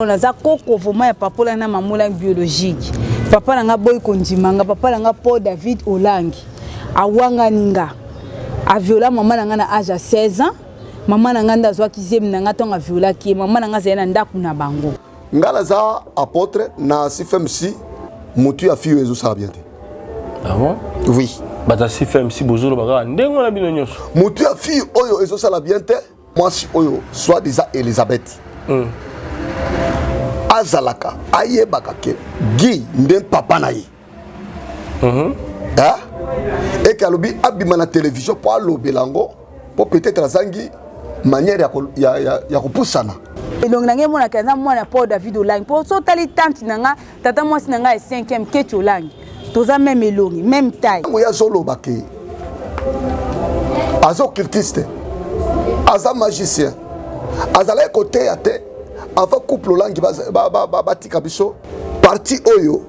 On a koko vraiment papa là na mamola biologique. Papa nanga boy kondimanga, papa nanga Paul David Olangi. Awanga ninga. A viola maman nanga na âge à 16 ans. Maman nanga ndazwa kizem nanga tonga viola ki maman nanga zena ndaku na bango. Ngala za apôtre na CFMC mutu ya fiyo ezo sala bien te. Ah bon? Oui. Bata CFMC bozolo baka ndengo na bino nyonso. Mutu ya fiyo oyo ezo sala bien te. Moi si oyo soit déjà Elisabeth. Azalaka ayebaka ke gi ndem papa na ye. Et kalobi abima na télévision pour alobelango pour peut-être azangi manière ya kopusana. Donc nange mona kaza mwana Paul David Olangi pour so tali tante nanga tata mwasi nanga e 5e Kechi Olangi toza même elongi même taille ngoya zolo bake azo occultiste aza magicien azala côté ya te avant couple Olangi batika biso parti oyo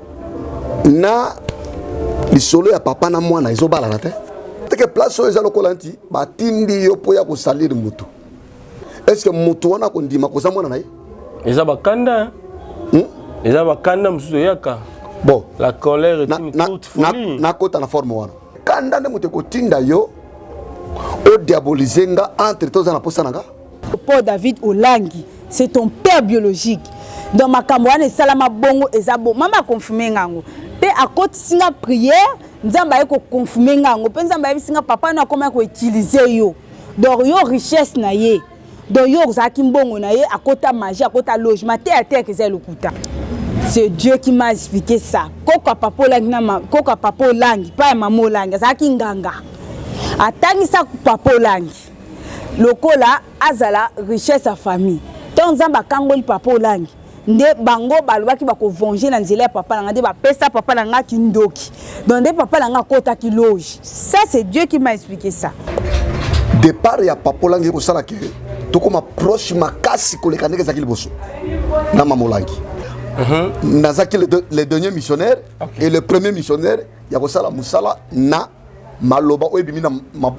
na lisolo ya papa na mwana ezobala na te teke place oyo ezalo kolanti batindi yo po ya ko salir mutu. Est-ce que mutu wana ko ndima ko zamona na ye eza bakanda eza bakanda mususu yaka bon la colère est une toute folie na kota na forme wana kanda nde mutu ko tinda yo o diabolizenga entre toza na posa nanga. Paul David Olangi c'est ton père biologique dans ma campagne salama bongo ezabo mama confirmer ngango pe à côté singa prière nzamba ko confirmer ngango pe nzamba singa papa na comment ko utiliser yo donc yo richesse na ye donc yo zaki mbongo na ye à côté magie à côté logement terre que c'est le kuta. C'est Dieu qui m'a expliqué ça. Koka papa Olangi na koka papa Olangi pas maman Olangi zaki nganga atangi sa papa Olangi lokola azala richesse à famille tant nzamba kangoli papa Olangi nde bango balobaki bako venger na nzela ya papa nanga nde ba pesa papa nanga kindoki donc nde papa nanga kota ki loge. Ça c'est Dieu qui m'a expliqué ça. Départ ya papa Olangi ko sala ke to koma proche makasi koleka ndeke zakili boso na mama Olangi. Nazaki les derniers missionnaires et le premier missionnaire ya ko sala musala na maloba oyebi na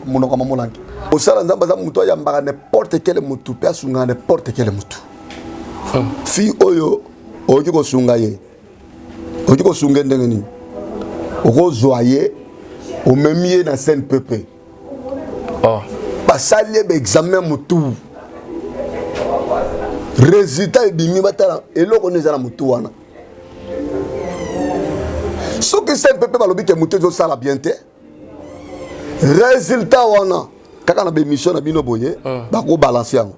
monoko mama Olangi. Ko sala nzamba za muto ya mbaka n'importe quel mutu pe asunga n'importe quel mutu. Fi oyo oki ko sunga ye oki ko sunga ndenge ni oko zoyer o memie na scène pepe basali be examen mutu résultat ebimi batala eloko nezala mutu wana soki scène pepe balobi ke mutu zo sala bien te résultat wana kaka na be mission na bino boye bako balancer yango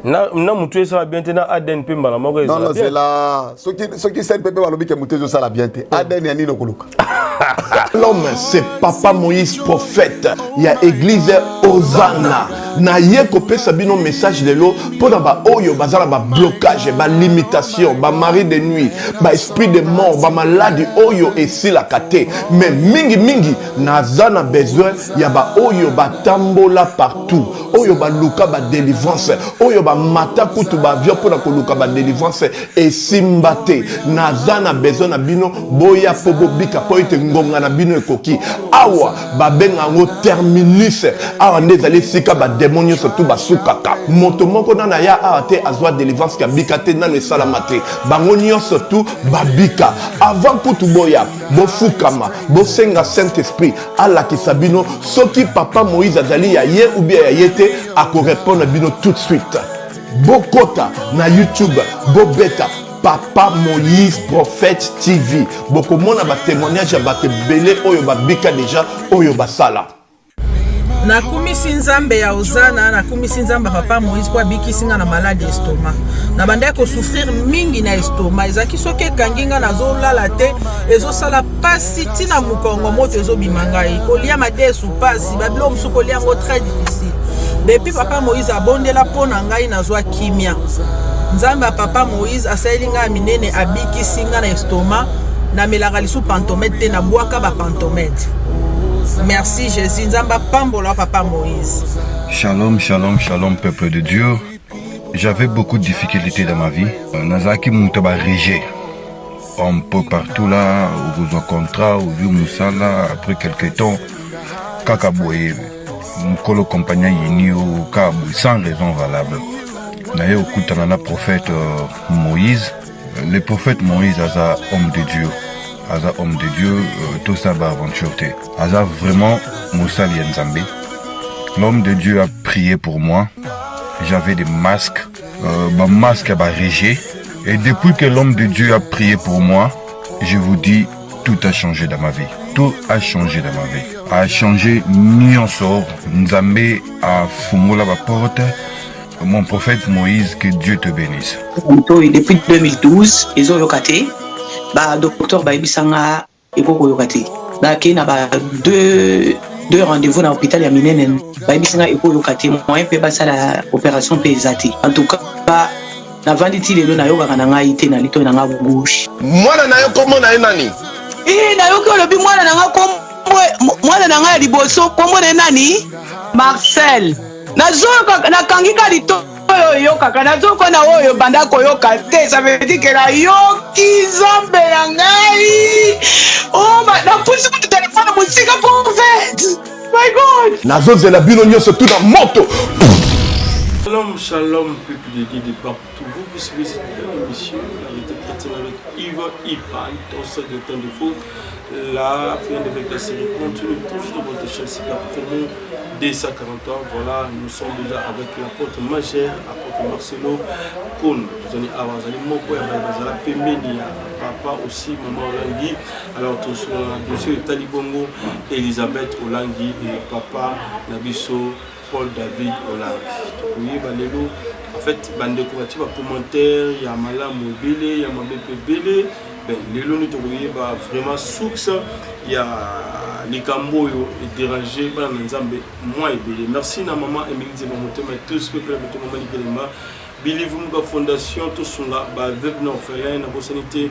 na mutu ça va bien te na Aden pe mbala moko non non c'est là ce qui scène pepe balobi ke mutu zo sala bien te Aden ya nino koluka. L'homme, c'est Papa Moïse, prophète. Il y a église Hosanna. Na ye kopé sabino message de l'eau pour ba oyo bazala ba blocage, ba limitation, ba mari de nuit, ba esprit de mort, ba maladie oyo et si la kate. Mais mingi nazana besoin ya ba oyo ba tambola partout. Oyo ba luka ba délivrance, oyo ba mata kutu ba vio pour ko luka ba délivrance et simbate. Nazana besoin na bino boya pobobika po ite ngonga na bino ekoki. Awa ba benga ngo terminus. Awa ndezali sika ba démonios surtout basukaka moto moko na ya ate azwa délivrance ka bikate na le salamate bangonio surtout babika avant kutu boya bofukama bosenga Saint-Esprit ala kisabino soki papa Moïse azali ya ye ou bien ya yete ako répondre bino tout de suite bokota na YouTube bobeta Papa Moïse Prophète TV boko mona ba témoignage ba belé oyo babika déjà oyo basala. Nakumisi nzambe ya Hosanna nakumisi nzambe papa Moïse kwa biki singa na maladie estomac na banda ko souffrir mingi na estomac ezaki soke kanginga nazo lala te ezo sala pasi tina mukongo moto ezo bimangai kolia mate sou pasi bablo msu kolia ngo très difficile depuis papa Moïse abondela pona ngai nazwa kimia nzambe papa Moïse asalinga minene abiki singa na estomac na melaka lisu pantomètre te na bwaka ba pantomètre. Merci Jésus, Nzamba Pambola Papa Moïse. Shalom, shalom, shalom peuple de Dieu. J'avais beaucoup de difficultés dans ma vie. Nazaki Moutaba Régé. Un peu partout là, où vous en contrat, où vous Moussala, après quelques temps, Kakaboye, Mkolo compagnon Yeni ou Kabou, sans raison valable. naye okutana na prophète Moïse. Le prophète Moïse aza homme de Dieu. Aza homme de Dieu, tout ça va aventure. Aza vraiment Moussali Nzambe. L'homme de Dieu a prié pour moi. J'avais des masques, masque à réger. Et depuis que l'homme de Dieu a prié pour moi, je vous dis, tout a changé dans ma vie. Tout a changé dans ma vie. A changé Nyonso. Nzambe a fungola la porte. Mon prophète Moïse, que Dieu te bénisse. Depuis 2012, ils ont yokate. Docteur Baibisanga Eko yokate. Qui n'a pas deux rendez-vous dans l'hôpital Yaminenen. Baibisanga Eko yokate. Moi, je peux la opération pesate. En tout cas, na vanditi lelo na yoka na ngai te na lito na nga bouche. Mwana na yo komo na nani? Na yo ko lobi mwana na nga komo mwana na nga liboso komo na nani? Marcel. Nazo na kangika lito yo kaka nazo ko na oyo banda ko yoka te, ça veut dire que la yoki zombe ya ngai. Oh na pusi ko téléphone musika prophète. My God. Nazo zela bino nyonso tout na moto. Shalom, shalom, peuple de Dieu de partout. Vous qui suivez cette émission, la vérité chrétienne avec Yves Ipan, ton seul de temps de faux. La fin avec la série continue toujours de votre chaîne, c'est la promo des 140 ans. Voilà, nous sommes déjà avec l'apôtre Magère, l'apôtre Marcelo, Koun. Vous allez avoir mon père, la Péménia, papa aussi, maman Olangi. Alors, tout sur le dossier de Talibongo, Elisabeth Olangi et papa Nabiso. Paul David Olangi. Oui, balelo. En fait, bande décorative, commentaire, il y a Malam Belé, il y a Mabé Belé. Ben, lelo nous trouvons vraiment source. Il y a les cambo dérangés, moi et Belé. Merci à maman Émilie Zébamote, mais tous les peuples de maman Nikelema. Believe la fondation, tous sont là, veuve orphelin, la bonne sanité,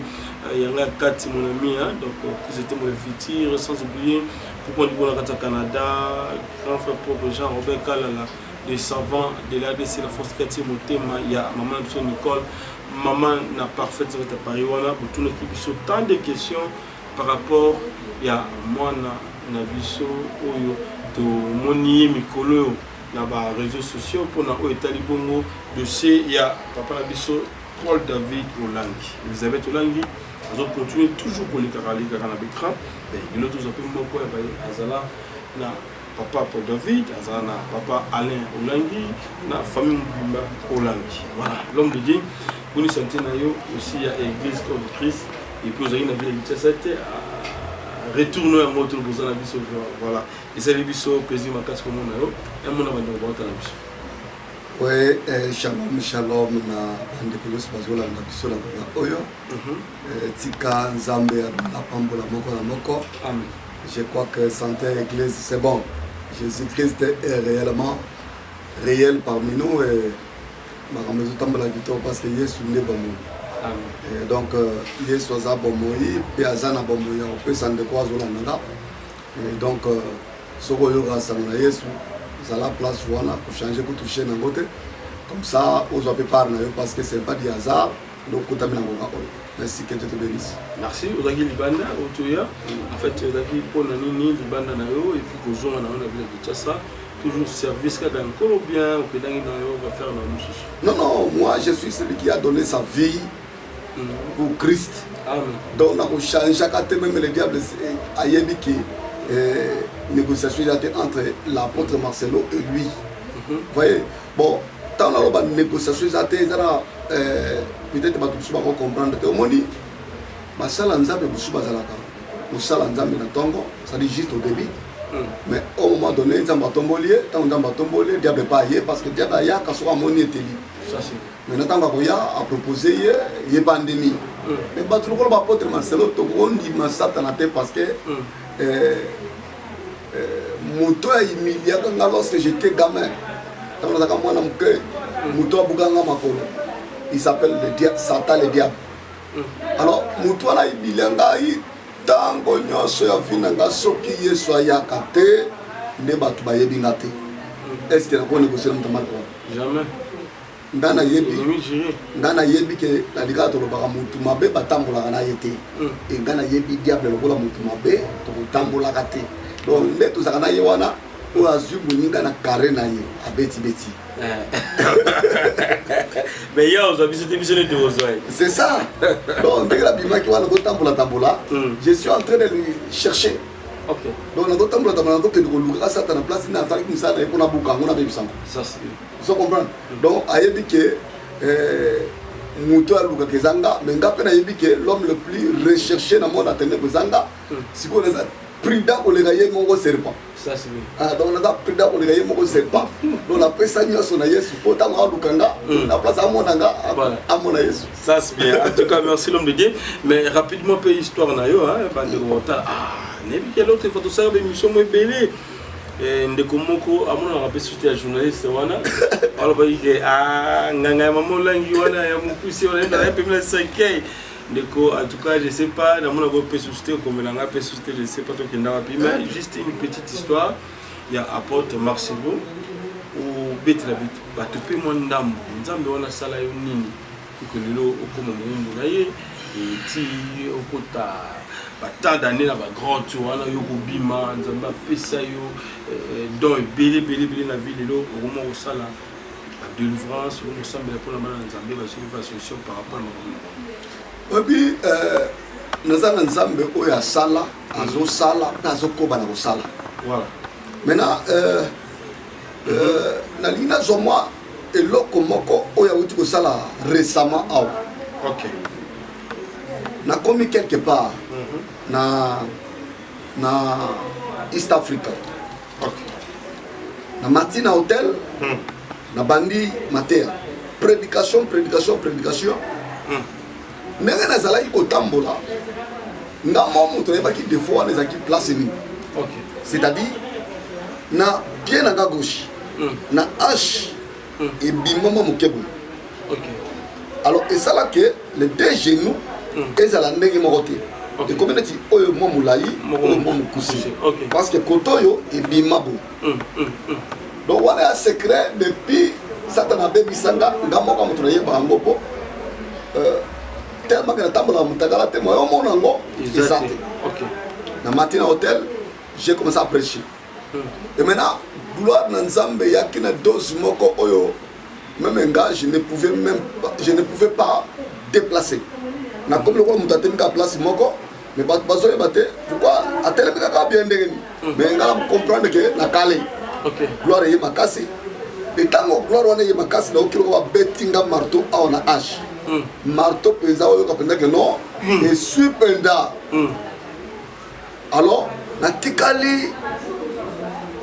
il y a 4 mon ami, donc vous étiez mon futur, sans oublier. Pourquoi on dit au Canada, grand frère propre Jean Robert Kalala, des savants de l'ADC, la force quartier Motema, il y a maman Nicole, maman n'a parfaite sur ta pariwana, pour tout l'équipe, sur tant de questions par rapport à moi, Nabiso, Oyo, de Monier Mikolo, dans les réseaux sociaux, pour nous étaler bongo, dossier, il y a papa Nabiso, Paul David Olangi, Elisabeth Olangi. Nous continuons toujours pour les carrés à l'écran. Et nous avons appelé mon père Azala, papa Paul David, Azala, papa Alain Olangi, la famille Mbimba Olangi. Voilà, l'homme de Dieu. Vous nous sentez aussi à l'église comme Christ. Et puis vous avez une ville de 17 retournons à notre besoin à Bissau. Voilà. Et c'est le Bissau, plaisir, ma casse comme on a eu. Et mon avenir, on va à la Bissau. Oui, shalom, shalom, na andekulos bazola na biso la oyo. Tika Nzambe la pambola moko na moko. Amen. Je crois que santé église c'est bon. Jésus-Christ est réellement réel parmi nous et makambo tambola kito parce que Yesu ne bon. Amen. Donc Yesu za bomoi pe azana bomoi on peut s'en de quoi zola nanga. Et donc soko yo grâce à Yesu à la place voilà pour changer pour toucher dans côté comme ça aux autres parler parce que c'est pas du hasard donc on t'amène en merci que Dieu te bénisse. Merci aux amis libanda autoya en fait aux amis pour nani libanda na yo et puis kozonga na on a vu de ça toujours service ka dans Colombien au pédang na yo va faire dans nous. Non moi je suis celui qui a donné sa vie pour Christ. Amen. Donc on a changé chaque même le diable a yebi qui négociation entre l'apôtre Marcelo et lui. Vous voyez, bon, tant la négociation peut-être que vous comprendre que au ça dit juste au début. Mais au moment donné, il y a diable pas parce que diable a maintenant, a proposé une pandémie. Mais l'apôtre Marcelo, parce que Mouto a humilié lorsque j'étais gamin. Il s'appelle le diable, Satan le diable. Alors, Mouto a humilié tango nyonso ya finanga soki Yesu ayakate ne batu ba yebingate. Est-ce que on négocier na tamako? Jamais. Ngana yebi ke la liga to ba mutu mabe batambola na yete. Et ngana yebi diable lokola mutu mabe to tambola kate. Donc les tous ça na yewana oyo azwi moninga na carré na ye abeti-beti. Mais hier, aujourd'hui, c'était mission de Rosoy. C'est ça. Donc, dès que la bimaki wana ko tambola, je suis en train de lui chercher. Ok. Donc, on a tambola, on a que de ça dans la place na ça qui ça on a buka, on a bebisam. Ça c'est. Vous comprenez? Donc, ayebi que Mouto a Luka Kezanga, mais ngape na yebi que l'homme le plus recherché dans le monde atteint Kezanga, si on les a pris dans le gaye mon serpent. Ça c'est bien. Ah, donc on a pris dans le gaye mon serpent. Donc la personne qui a son yesu, pourtant on a Lukanga, la place à mon anga, à mon yesu. Ça c'est bien. En tout cas, merci l'homme de Dieu. Mais rapidement, peu histoire na yo, hein, bande de Rwanda. Ah, n'ebi que l'autre photo ça émission moi belé. Ndeko moko amona rappel sur les journalistes wana alors ba yike nganga mamo langi wana ya mukusi wana na pe 5k ndeko en tout cas je sais pas na mona go pe susté comme na pe susté je sais pas toi qui nda wapi mais juste une petite histoire il y a apôtre Marcelo ou betra bit ba to pe mo ndambo nzambe wana sala yo nini ko lelo okoma mumbu na ye ti okota tant d'années là, grand tour, là, yo bima, nzamba pesa yo, donc belé na ville là, au moment où ça là, la délivrance, on semble pour la main nzamba va suivre la solution par rapport à moi. Puis nous avons nzamba oya sala, azo sala, azo koba na sala. Voilà. Maintenant na lina zomwa eloko moko oya uti ko sala récemment aw. OK. Na commis quelque part. Na East Africa. Okay. Na Martina Hotel. Na Bandi Matea. Prédication. Ndenge nazalaki kotambola. Ngamo moto yebaki des fois les équipes place ni. OK. C'est-à-dire na pied na gauche. Na H et bimama mokebo. OK. Alors et ça là que les deux genoux ezala ndenge moko. Et comme on dit, oyo mo mulai, oyo mo mukusi. Parce que kotoyo et bimabo. Donc on a un secret depuis Satan a baby sanga, ngamo ka mutu na yeba ngopo. Tellement que na tambola mutagala te moyo mo nango, exact. OK. Na Martina Hotel, j'ai commencé à prêcher. Et maintenant, gloire na Nzambe yaki na dose moko oyo même nga je ne pouvais pas déplacer. Na comme le mutu atemika place moko. Mais bazo yebate pourquoi atelemika ka bien ndenge mais ngala comprendre que na kale OK gloire ye makasi et tango gloire wana ye makasi na okilo ba betinga marteau a on a H marteau pesa oyo ka penda que non et supenda alors na tikali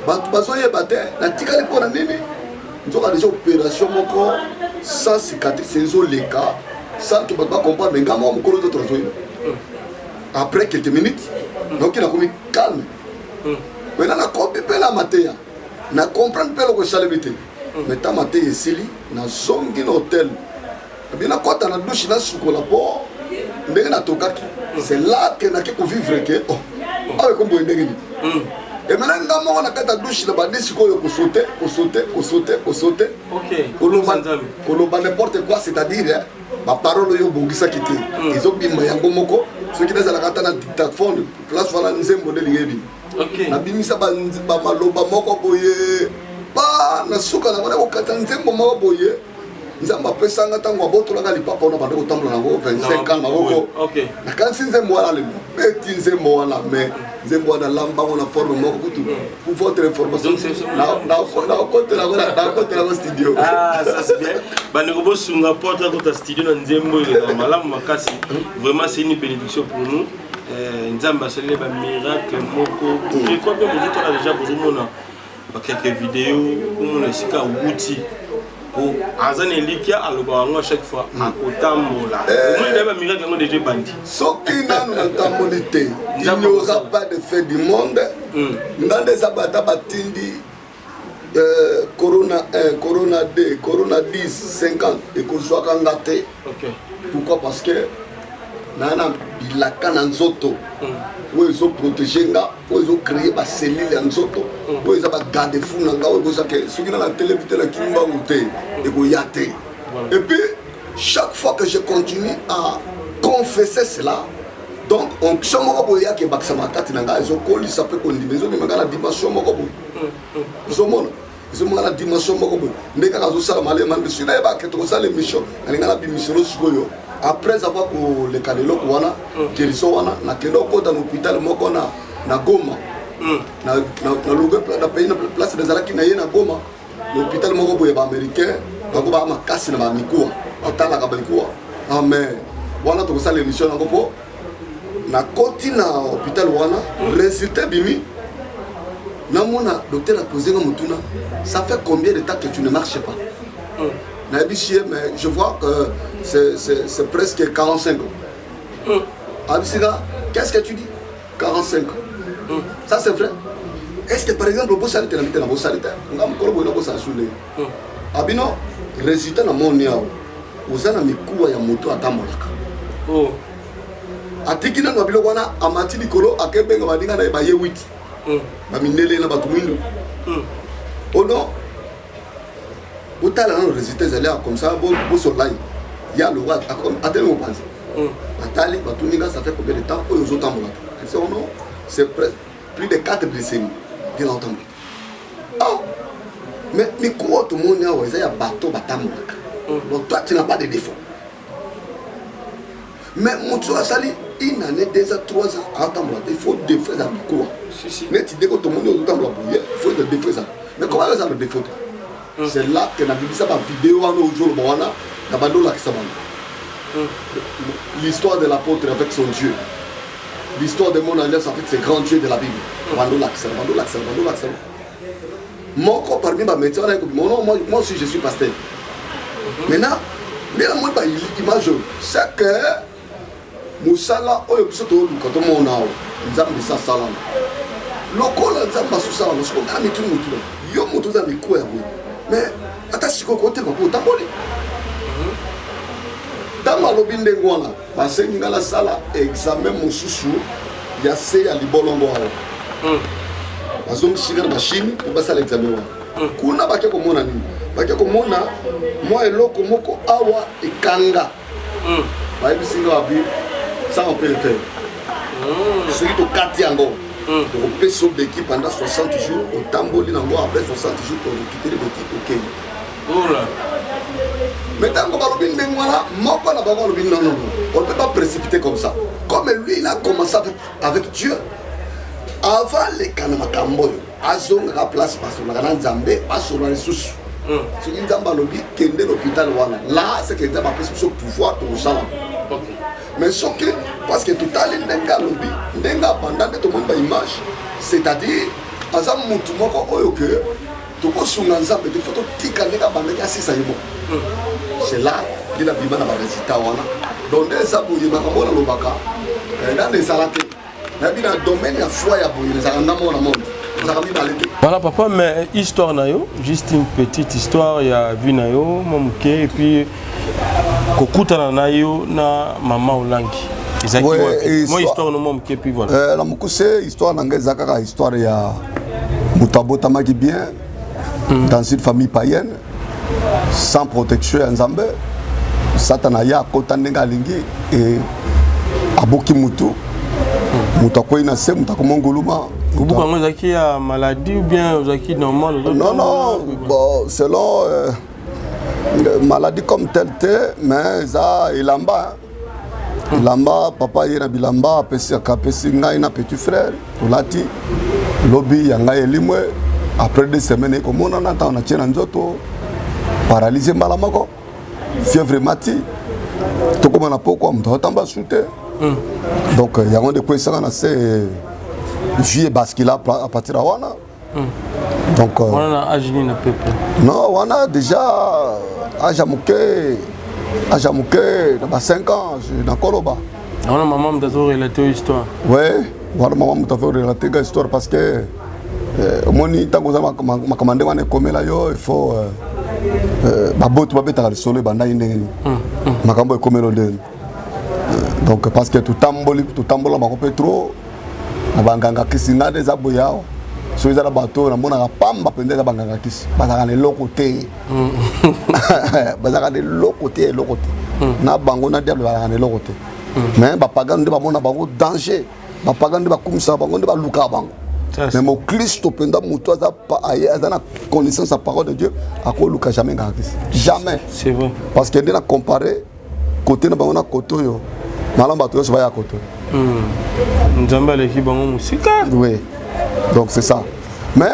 bazo yebate na tikali pona nini nzoka déjà opération moko sans cicatrice enzo leka sans que ba comprendre mais ngamo mokolo to trozoyo. Après quelques minutes, donc il a commis calme. Maintenant, on a compris la matière. On a compris le chalébité. Maintenant, on a ici, on a zongi l'hôtel. On a compris la douche, on a soukou la peau. C'est là qu'on a pu vivre. Avec comme vous avez. Et maintenant, on a fait la douche, on a dit qu'on sauter. Ok. N'importe quoi, c'est-à-dire, ma parole est bongisa kité. Ils ont bien mayango moko. Ceux qui sont à la dictaphone, place voilà nzembo de liébi. Ok. Na bimisa ba maloba moko boye. Ba na suka na ko kata nzembo moko boye. Nzamba pesa ngata ngwa boto la ngali papa na bande ko tambola nango 25 ans mako. Ok. Na kansi nzembo wala le beti nzembo wala mais nzembo na lamba on a forme moko kutu. Pour votre information. Na côté la studio. Ah ça c'est bien. Ba ne ko sunga porte à studio na nzembo le malamu makasi. Vraiment c'est une bénédiction pour nous. Nzamba salé ba miracle moko. Je crois que vous avez déjà besoin de quelques vidéos où on est sika outil. Pour Azan et Likia à l'Obarango à chaque fois à Kotambola. Moi, il y a un miracle qui est déjà bandit. Ce qui n'a pas de il n'y aura pas de fait du monde. Dans les abattas batindi, Corona 1, Corona 2, Corona 10, 50 et qu'on soit candidaté. Pourquoi? Parce que Nana Bilaka Nanzoto. Où ils ont protégé, où ils ont créé des cellules en Zoto, où ils ont gardé fou, où ils ont ceux qui ont la télévision, qui ont yaté. Et puis, chaque fois que je continue à confesser cela, Donc, on chante mon boy qui est baksa makati nanga, ils ont collé ça peut qu'on dit, mais ils ont mis la dimension mon boy. Ils ont mis la dimension mon boy. Dès qu'on a tout ça, malé man, monsieur n'a pas que tout ça les missions, on a la mission au après avoir que les canelo wana, qui sont wana, na kendo ko dans l'hôpital mo ko na Goma. Na logo na pays na place des alaki na yena Goma. L'hôpital mo ko boye ba américain, ba ko ba makasi na ba mikuwa, atala ka ba mikuwa. Ah mais wana to ça les missions na ko na koti na hôpital wana résultat bimi na mona docteur a posé na mutuna ça fait combien de temps que tu ne marches pas na bichier mais je vois que c'est presque 45 ans abisiga qu'est-ce que tu dis 45 ans ça c'est vrai est-ce que par exemple le boss santé na mitena boss santé ngam ko bono ko sa sule abino résultat na monia ozana mikuwa ya moto atambolaka atiki na biloko wana amati likolo akebenga badinga na baye wiki baminele na batu mwindu ono utala na résultat zala comme ça bo solai ya le roi atele mo panzi atali batu ninga ça fait combien de temps oyo zotambola c'est ono c'est plus de 4 décennies de l'entendre mais mikuwa tout monde ya weza ya bato batambola donc toi tu n'as pas de défaut mais mon choix sali une année déjà 3 ans à attendre il faut défaire à quoi mais tu dis que tout le monde est autant il faut défaire ça mais comment ça le défaut c'est là que la Bible ça va vidéo en aujourd'hui bon là la bande là qui ça l'histoire de l'apôtre avec son Dieu l'histoire de mon alliance avec ces grands dieux de la Bible bande là qui ça mon corps parmi ma métier moi aussi je suis pasteur maintenant mais la moi pas image c'est que musala oyo biso to luka to mona o nzambe sa sala lokola nzamba su sala musiko ta mitu mutu yo mutu za miku ya bo mais ata siko ko te ko tamboli tama lobi ndengwana basengi ngala sala examen mususu ya se ya libolongo awo bazongi shira machine ko basala examen wa kuna bake ko mona nini bake ko mona moi eloko moko awa ikanga bayibisinga wabi ça on peut le faire. Ce qui est au 4 ans, on peut sauver l'équipe pendant 60 jours, au Tamboli, après 60 jours pour quitter l'équipe au Kenya. Mais tant qu'on va le bien, on ne peut pas précipiter comme ça. Comme lui, il a commencé avec Dieu. Avant les Kanamakambo, Azong a place parce qu'on a un Zambé, pas sur les sous. C'est une Zambalobi qui est l'hôpital. Là, c'est qu'il a pris ce pouvoir pour le salam. Mais ce que, parce que tout à l'heure, ndenga bandande tout le monde image, c'est-à-dire, azam mutu moko oyo que tout ko sunga nzambe de photo tika ndenga bandande asisa yimo. C'est là qu'il a bimana ba résultat wana. Donc des abouye makambo na lobaka. Dans les salate. Na bina domaine ya foi ya boye les arandamo na monde. Voilà papa, mais histoire na yo, juste une petite histoire ya vie na yo, momuke et puis kokutana na yo na mama Olangi. Moi histoire no momuke puis voilà. La mukuse histoire na ngeza kaka histoire ya mutabota maki bien dans une famille païenne sans protection ya Nzambe. Satana ya kotandenga lingi et aboki mutu. Mutakoi na se mutakomongoluma. Vous avez une maladie ou bien vous avez normal? Non, non, bon, selon maladie comme telle, mais ça, il en bas. Il en bas, papa, il y a bilamba, il y a un petit frère, Olati, lobby, il y a un limoué. Après 2 semaines, comme on entend, on a tiré un autre, paralysé malamako, fièvre mati, tout comme on a pourquoi, on a tamba shooté. Donc, il y a un de quoi ça, on a assez. Vie bascule à partir de Wana. Donc, on a agi na peuple. Non, on a déjà Ajamouké, dans 5 ans, dans Koloba. On a maman qui t'a relaté l'histoire. Oui, on a maman qui t'a relaté l'histoire parce que moni tango za makamande wana komela yo il faut babotu babeta le soleil banda indeni. Makambo komelo ndeni. Donc parce que tout tambola makope trop. Abanganga kisi ngade za boyao so ezala bato na mona pamba pende za banganga kisi bazaka le lokote bazaka de lokote na bango na diable bazaka le lokote mais bapaga nde bamona bango danger bapaga nde bakumisa bango nde baluka bango mais mon Christ penda muto aza na connaissance la parole de Dieu akoluka jamais ngakisi jamais c'est vrai parce que nde na comparer côté na bango na côté yo malamba to so ba ya côté nzamba leki bango musika oui donc c'est ça mais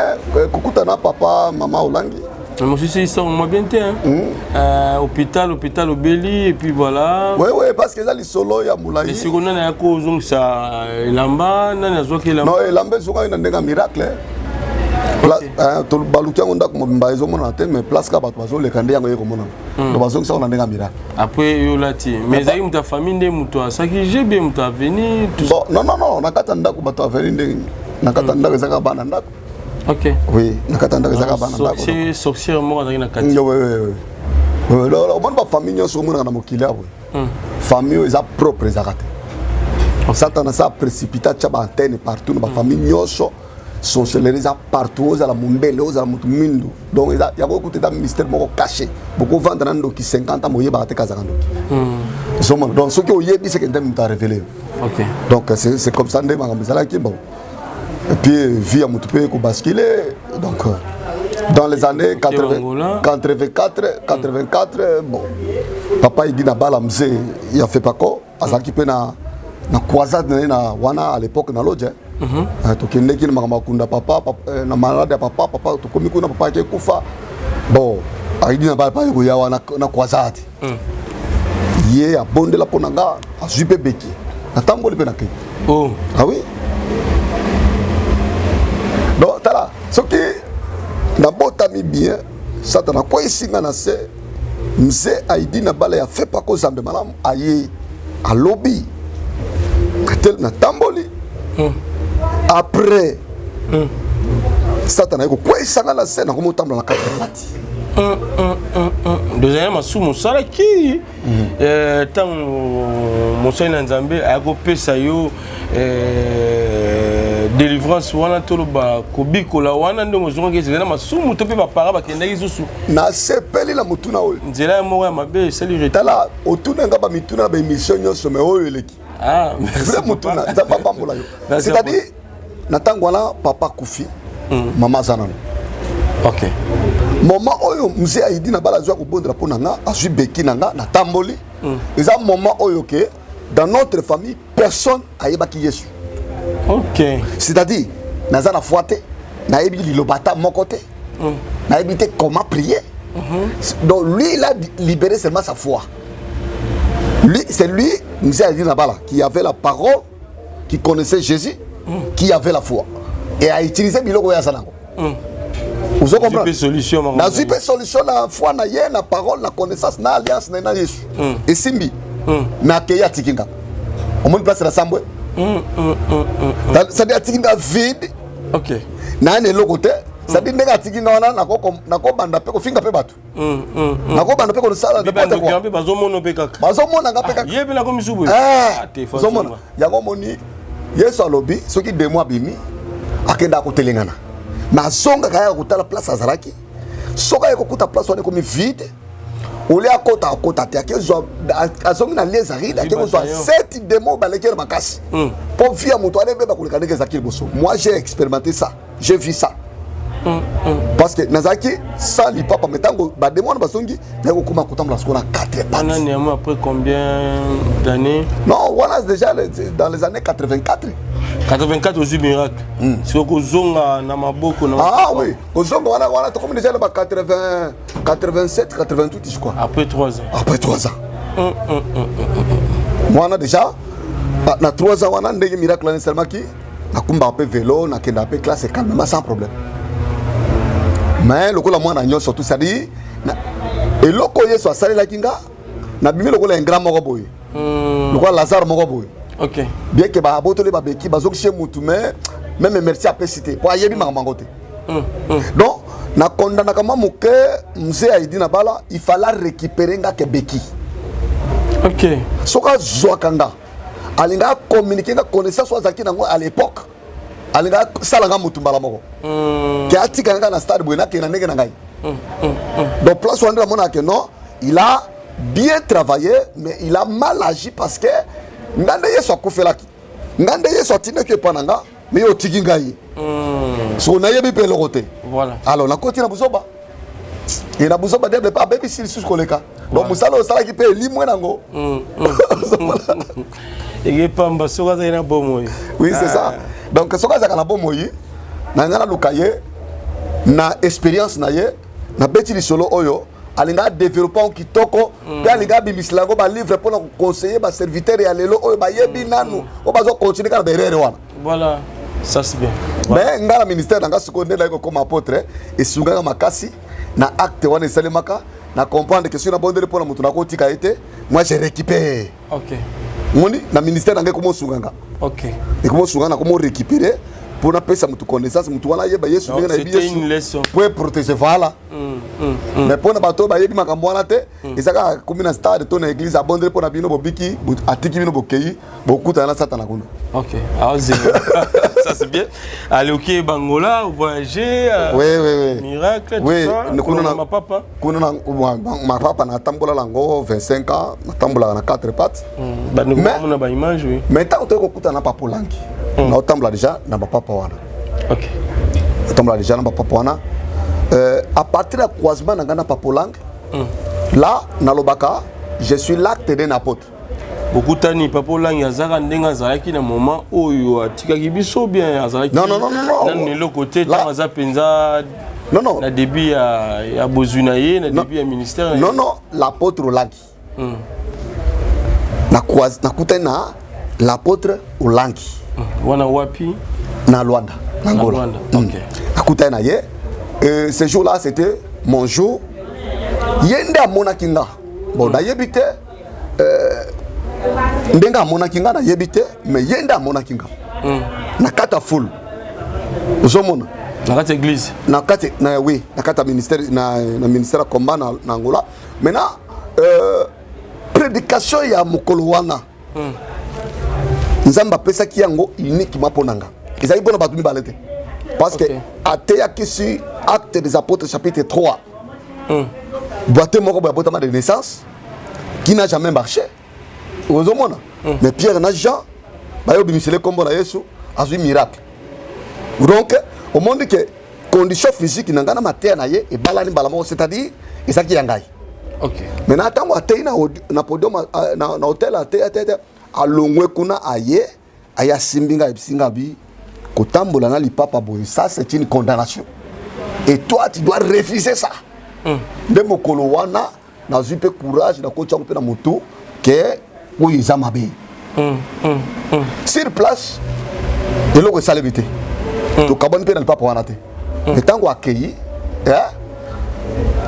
kokutana papa maman Olangi moi aussi ils sont moi bien hôpital au Beli et puis voilà oui parce que ça les solo ya Moulayi et si on a ko zong ça elamba na zoki elamba non elamba zoka ina ndenga miracle to baluki yango ndako mobimba ezomona te mais place ka bato bazoleka nde yango ye komona to bazongisa ona ndenga miracle après yo lati mais ezali muta famille nde muto asaki j'ai bien muto avenir non nakata ndako bato avenir nde nakata ndako ezaka bana ndako ok oui nakata ndako ezaka bana ndako c'est sorcière moko azaki na kati oui omoni bafamille nyonso omonaka na mokili awe famille oyo eza propre ezaka te satana sa précipita tia baantenne partout na bafamille nyonso sorcellerie eza partout ozala mondele ozala motu mindu donc yango ekuta eza mystère moko caché bokovanda na ndoki 50 ans moyebaka te kazaka ndoki ozomona donc soki oyebi seke nde moto arévélé donc c'est comme ça nde makambo ezalaki bon et puis vie ya motu mpe ekobascule donc dans les années 84 bon papa idi na bala mzee ya fepako azalaki mpe na croisade na wana à l'époque na lodge tokendeki na makambo akunda papa na malade ya papa tokomi kuna papa ake kufa bon aidi na bala pa ekoya wana na croisade ye abondela mpo na nga azwi mpe beki natamboli mpe na kei ah oui donc tala soki nabotami bien satana kweisinga na se mzee aidi na bala ya fe pako zambe malamu aye alobi natamboli après satana eko kweisanga na se nakomotambola na kati ya lati deuxième masu mosalaki ntango mosali na nzambe akopesa yo délivrance wana toloba kobikola wana nde mozongaki ezela masumu to mpe bapara bakendaki susu nasepeli na motuna oyo nzela moko ya mabe esali retala otunanga bamituna na baémission nyonso me oyo eleki vrai motuna nzambe abambola yo c'est-à-dire na ntango wana papa kufi mama aza nano ok moment oyo mzee aidi na bala azwa kobondela mpo na nga azwi beki na nga natamboli eza moment oyo ke dans notre famille personne ayebaki yesu ok c'est-à-dire naza na foi te nayebi liloba ata moko te nayebi te comment prier donc lui il a libéré seulement sa foi lui c'est lui mzee aidi na bala qui avait la parole qui connaissait Jésus qui avait la foi et a utilisé biloko oyo aza nango vous comprenez solution na foi na ye na parole na connaissance na alliance na Yesu esimbi mais akei atikinga omoni place na sambwe c'est-à-dire atikinga vide na ne eloko te c'est-à-dire ndenge atikinga wana nakobanda mpe kofinga mpe bato nakobanda mpe kosala bazomona nga mpe kakazomona yango moni Yesu alobi soki demo abimi akenda kotelengana nazonga kaya kutala place azalaki soka ekokuta place wana ekomi vide ole akota te akezwa azongi na liezaride akezwa 7 démons balekela makasi po via moto alebeba koleka ndenge ezalaki liboso moi j'ai expérimenté ça j'ai vu ça parce que nazalaki sans lipapa metango badémons wana bazongi nakokoma kotambola sikoyo na 4 pattes après combien d'années non wana déjà dans les années 84 aussi miracle c'est que zonga na maboko na ah oui zonga wana to comme déjà le 80 87 88 je crois après 3 ans wana déjà na 3 ans wana ndenge miracle na seulement qui na kumba peu vélo na kenda peu classe calmement sans problème mais lokola mwana nyo surtout ça dit eloko Yesu asalelaki nga na bimi lokola un grand moko boye lokola Lazare moko boye ok bien que ba botole ba beki bazok chez mutu mais même merci à cité pour ayebi makambo te donc na condamna kama moke mzee aidi na bala il fallait récupérer nga ke beki ok soka zwakanga alinga communiquer nga connaissance soit zaki nango à l'époque alinga salanga mutu mbala moko ke atika nga na stade bwena ke na ndenge na ngai donc place wanda mona ke non il a bien travaillé mais il a mal agi parce que ngande yesu akufelaki ngande yesu atindaki epananga me yo otiki ngai so nayebi mpe eloko te alors nakoti na buzoba et na buzoba diable pa abebisi lisusu koleka donc mosala osalaki mpe elimwe nango ekepamba soki azali na bomoi oui c'est ça donc soki azalaka na bomoi na ngai naluka ye na expérience na ye nabeti lisolo oyo alinga développer en kitoko pe alinga bimisila yango balivre mpona koconseiller baserviteur ya lelo oyo bayebi nanu oyo bazocontinue kaka na berere wana voilà ça c'est bien mais nga na ministère nanga sikoyo nde nayi kokoma apôtre esungaka makasi na acte wana esalemaka na comprendre que soki nabondeli mpona moto nakotika ye te moi je récupère moni na ministère nanga ekomosunganga ekomosunganga nakomo récupérer pour apesa mutu connaissance mutu wana yeba yesu ndenge na yesu pour protéger voilà mais pour na bato ba yebi makambo wana te ezaka komi na stade to na église abondre pour na bino bobiki atiki bino bokei bokuta na satana kuna ça c'est bien aller au Bangola voyager oui miracle tout ça kuna ma papa kuna na ma papa na tambola lango 25 ans na tambola na 4 pattes ba nous na ba image oui mais tant que kokuta na papa langi na otambola déjà na ba papa wana otambola déjà na ba papa wana à partir de croisement na papa langi là na lobaka je suis l'acte d'un apôtre beaucoup tani papa langi azaka ndenga azalaki na moment oyo atikaki biso bien azalaki non na le côté tant aza penza non na début ya bozunaye na début ya ministère non l'apôtre langi na kutana l'apôtre Olangi wana wapi na Luanda na Angola akutana ye ce jour là c'était mon jour yenda monakinga bon na yebite ndenga monakinga na yebite mais yenda monakinga na kata full uzomona na kata église na kata na oui na kata ministère na ministère combat na Angola maintenant prédication ya mukolo wana nzamba pesa ki yango uniquement ponanga ezali bona batumi balete parce que ateya kisi acte des apôtres chapitre 3 boîte moko ba botama de naissance qui n'a jamais marché ozomona mais Pierre na Jean ba yo bimisele kombo na Yesu azui miracle donc au monde que condition physique nanga na mater na ye e balani balamo c'est-à-dire ezaki yangai maintenant tango atei na podium na hôtel ateya alongwe kuna aye aya simbinga ebisinga bi kotambola na lipapa boye ça c'est une condamnation et toi tu dois refuser ça de mokolo wana na zupe courage na kocha ko pe na moto ke oyi za mabe sur place eloko salibité to kabon pe na lipapa wana te etango akeyi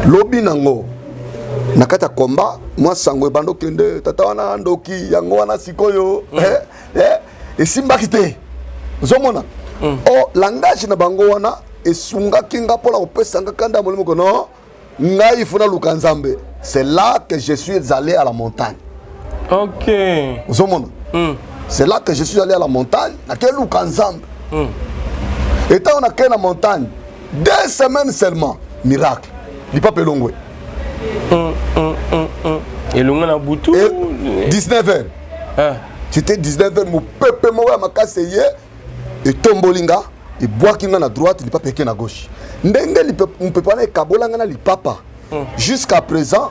lobi nango nakata komba moi sango bando kende tata wana ndoki yango wana sikoyo esimbaki te zomona o langage na bango wana esunga kinga pola opesanga kanda molimo kono ngai funa lukanzambe c'est là que je suis allé à la montagne zomona c'est là que je suis allé à la montagne na ke lukanzambe étant on a que la montagne 2 semaines seulement miracle lipa pelongwe et l'on a boutou 19h c'était 19h mon peuple moi ma kaseye et tombolinga et boakinga na droite lipa peke na gauche ndenge on peut pas na kabolanga na lipapa jusqu'à présent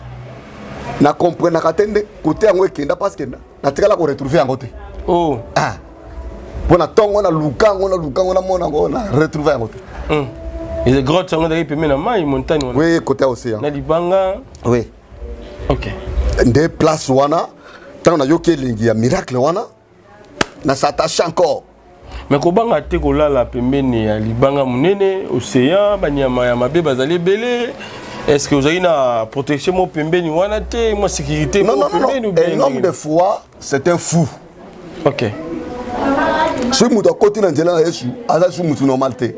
na comprendre katende côté yango ekenda parce que na tekala ko retrouver yango te bona tongo na lukango na mona ngo na retrouver yango te et les grottes sont dans les mai montagne oui côté océan na libanga oui des places wana tant na yoke lingi ya miracle wana na s'attache encore mais kobanga te kolala pembeni ya libanga munene océan banyama ya mabe bazali belé est-ce que vous avez une protection mo pembeni wana te mo sécurité non un homme de foi c'est un fou si mutu akoti na nzela na Yesu aza su mutu normal te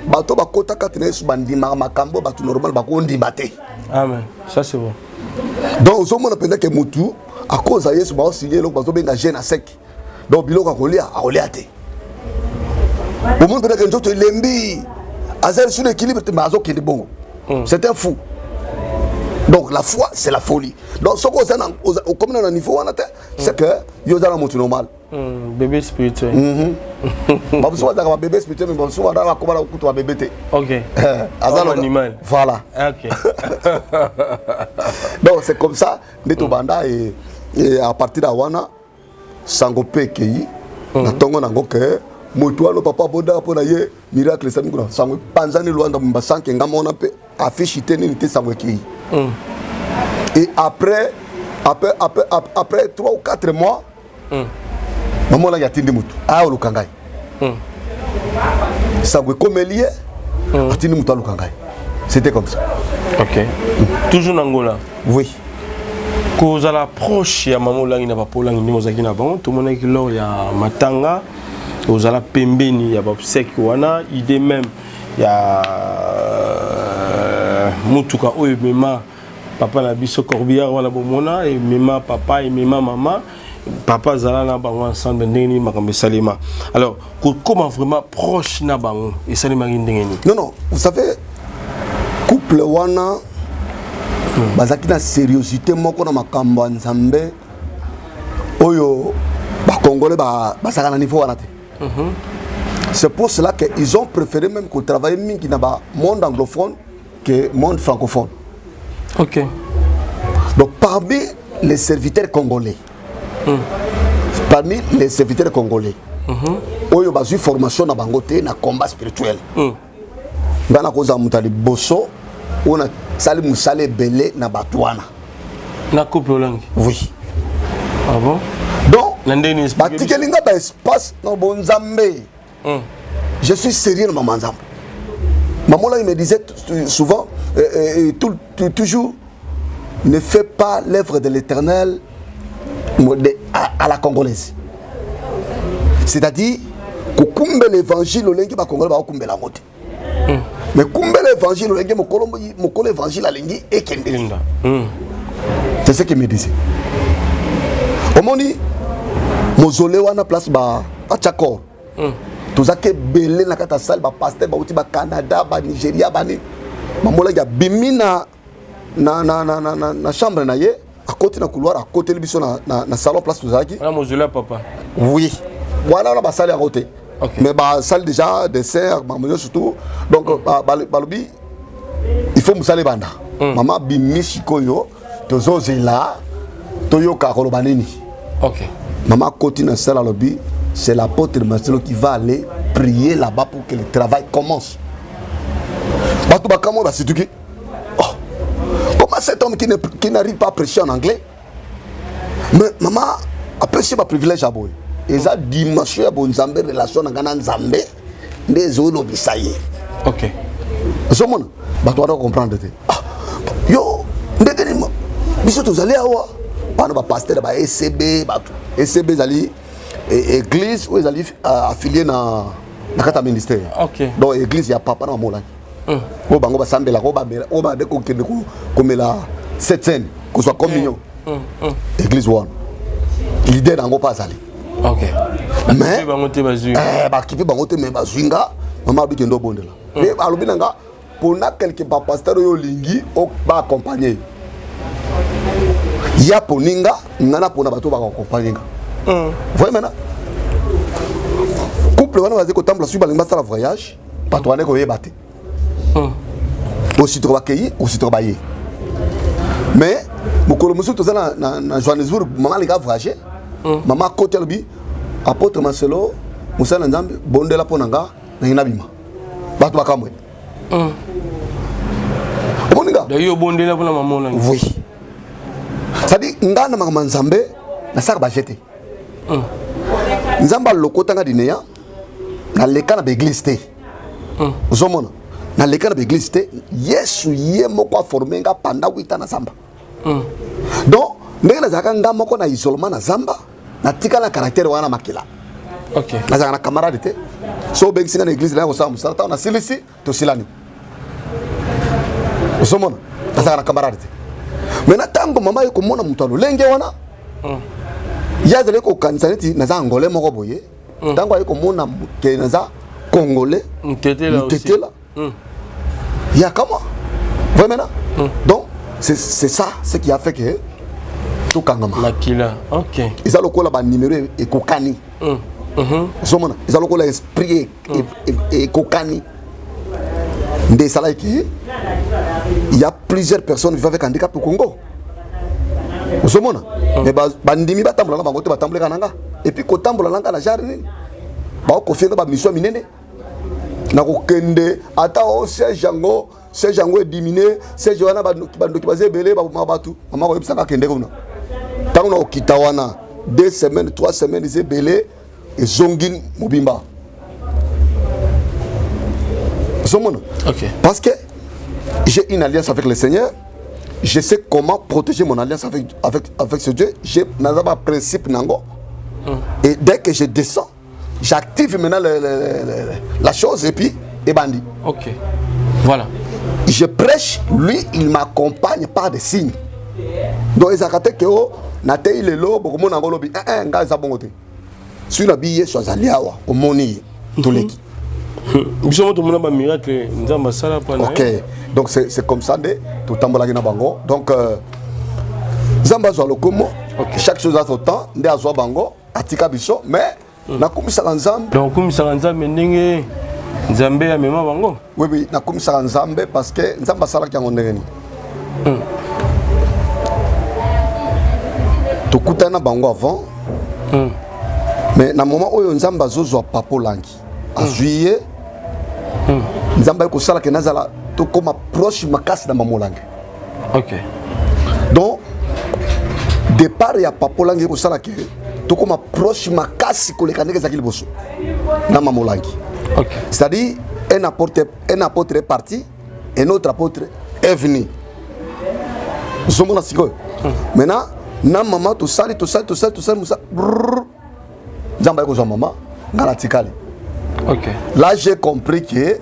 bato bakota kati na Yesu bandima makambo bato normal bakondima te amen ça c'est bon donc ozomona penza ke mutu à cause de Yesu baosigné eloko bazobenga jeune à sec donc biloko akolia te omoni penza ke nzoto elembi azali sur l'équilibre te mais azokende bongo c'est un fou Donc la foi, c'est la folie. Donc ce qu'on a comme on a niveau, c'est que yo dans le normal. Bébé spirituel. Bah souvent dans bébé spirituel, mais souvent dans la comment on bébé. OK. Azal animal. Voilà. OK. Donc c'est comme ça, Neto Banda et à partir de Wana, Sangope Kei, na tongo nango ke moto alo papa boda pona ye miracle sami kuna sango panzani Luanda Mbasanke ngamona pe affiche teni nité sango Kei. Et après 3 ou 4 mois, maman là y a tindi mutu. Ah olukangai. Sango komelier, atindi mutu olukangai. C'était comme ça. OK. Toujours en Angola. Oui. Quand vous allez proche, il y a maman là qui n'a pas pour l'angle, nous avons bon. Tout le monde est là, il y a Matanga, vous allez Pembeni, il y a Babsek Wana, idée même, il y a Mutuka Oemema, papa la biso Corbillard wala bomona et Mema papa et Mema maman. Papa Zala na bango ensemble ndeni makambe salima. Alors, comment vraiment proche na bango et salima ndeni? Non, vous savez, couple wana bazaki na sérieuxité moko na makambo nzambe oyo ba congolais ba saka na niveau wana te. C'est pour cela qu'ils ont préféré même qu'on travaille mingi na ba monde anglophone que monde francophone. OK. Donc parmi les serviteurs congolais, oyo bazui formation na bango te na combat spirituel. Ngana koza mutali boso on a sali musale belé na batwana na couple langue. Oui. Ah bon? Donc batikelinga ba espace no bonzambe. Je suis sérieux maman nzambe. Maman là il me disait souvent toujours ne fais pas l'œuvre de l'Éternel à la congolaise. C'est-à-dire que l'évangile au lengi ba congolais ba kumbe la mote. Mais kumbe l'évangile au lengi mokolo évangile à lengi et kende. C'est ce qu'il me disait. Omoni mozole wana place ba Tchakor. Tozake belé na kata salle ba pasteur ba uti ba Canada ba Nigeria ba ni. Mamola ya bimina na chambre na ye à côté na couloir à côté biso na salon place tozaki. Na mozole papa. Oui. Voilà la salle à côté. Okay. Mais bah salle déjà dessert, maman surtout. Donc balobi il faut musale banda. Maman bimi sikoyo tozozela toyo kakolo banini. OK. Maman continue na salle à lobby, c'est l'apôtre Marcelo qui va aller prier là-bas pour que le travail commence. Bato bakamo ba situki. Oh. Comment cet homme qui n'arrive pas à prêcher en anglais? Mais maman apprécie ma privilège à boy. Et ça dimension ya bonzambe relation na ngana nzambe ndezo lo bisaye. OK. So mon bato va comprendre te. Ah. Yo ndekeni ma. Biso tozali awa. Bana ba pasteur ba ECB bato. ECB zali église ou zali affilié na kata ministère. OK. Donc église ya papa na mola. O bango ba sambela ko ba bela o ba de ko kende ko komela septaine ko soit communion. Église one. L'idée nango pas zali. OK. Mais ba kipi bango te mais bazwinga mama bi kendo bondela. Mais alobi nanga pour na quelque pas pasteur yo lingi o ba accompagner. Ya poninga ngana pona bato ba accompagner. Voyez maintenant. Couple wana baze ko tambla su balinga sala voyage, bato wana ko yebate. Aussi trop accueilli, aussi trop baillé. Mais mokolo musu tozana na Johannesburg maman les gars voyager. Maman côté lobi apôtre Marcelo musala nzambe bondela ponanga na inabima bato bakamwe omoninga d'ailleurs bondela pona maman là oui ça dit ngana mama nzambe na saka ba jeter nzamba lokota nga dineya na leka na l'église te uzomona na leka na l'église te Yesu ye moko formé nga pendant 8 ans na zamba donc ndenge na zaka nga moko na isolement na zamba na tika na caractère wana makila. OK. Na zaka na camarade te. So bengi singa na église là ko sa musala ta na silisi to silani. Osomona na zaka na camarade te. Mais na tango mama yeko mona mutalo lenge wana. Ya zele ko kansaneti na za angolais moko boye. Tango yeko mona ke na za congolais. Ntete là aussi. Ya comment? Voyez maintenant? Donc c'est ça ce qui a fait que tout kangama Makila. OK. ils ont le col numéro et kokani ils ont le col esprit et kokani des salariés qui il y a plusieurs personnes vivant avec handicap au Congo. Vous savez, mais bandimi batambola na bango te batambola kananga et puis kotambola langa na jarni ba ko fenda ba mission minene na ko kende ata o siège yango est diminué siège wana bando ki bazebele ba mabatu mama ko bisaka kende kuna tango na okitawana 2 semaines 3 semaines zebele et zongin mobimba. Vous savez, OK. parce que j'ai une alliance avec le Seigneur. Je sais comment protéger mon alliance avec ce Dieu. J'ai un principe nango. Et dès que je descends, j'active maintenant la chose et puis et bandit. OK. Voilà. Je prêche, lui il m'accompagne par des signes. Donc ils ont que nate il est là beaucoup mon angolo bi gars ça bon côté. Sur la billet sur Zaliawa au moni tous les qui. Ok, donc c'est comme ça, tout le monde bango. Donc, Zamba Zolo Komo, chaque chose a son temps, Ndé Azwa Bango, Atika Biso, mais Nakumi Saranzam. Donc, Nakumi Saranzam, mais Nzambe a même Bango. Oui, Nakumi Saranzam, parce que Nzamba Sarak Yangondereni. Tout Koutana Bango avant, mais dans le moment où Nzamba Zozo Papo Langi, en juillet, Nzamba ko sala ke nazala to comme approche makasi na mamolange. OK. Donc départ ya papolange ko sala ke to comme approche makasi ko lekaneke za kiliboso na mamolange. OK. C'est-à-dire un apôtre est parti et un autre apôtre est venu. Zomona siko. Maintenant na maman to sali musa. Nzamba ko zo maman ngala tikali. OK. Là, j'ai compris que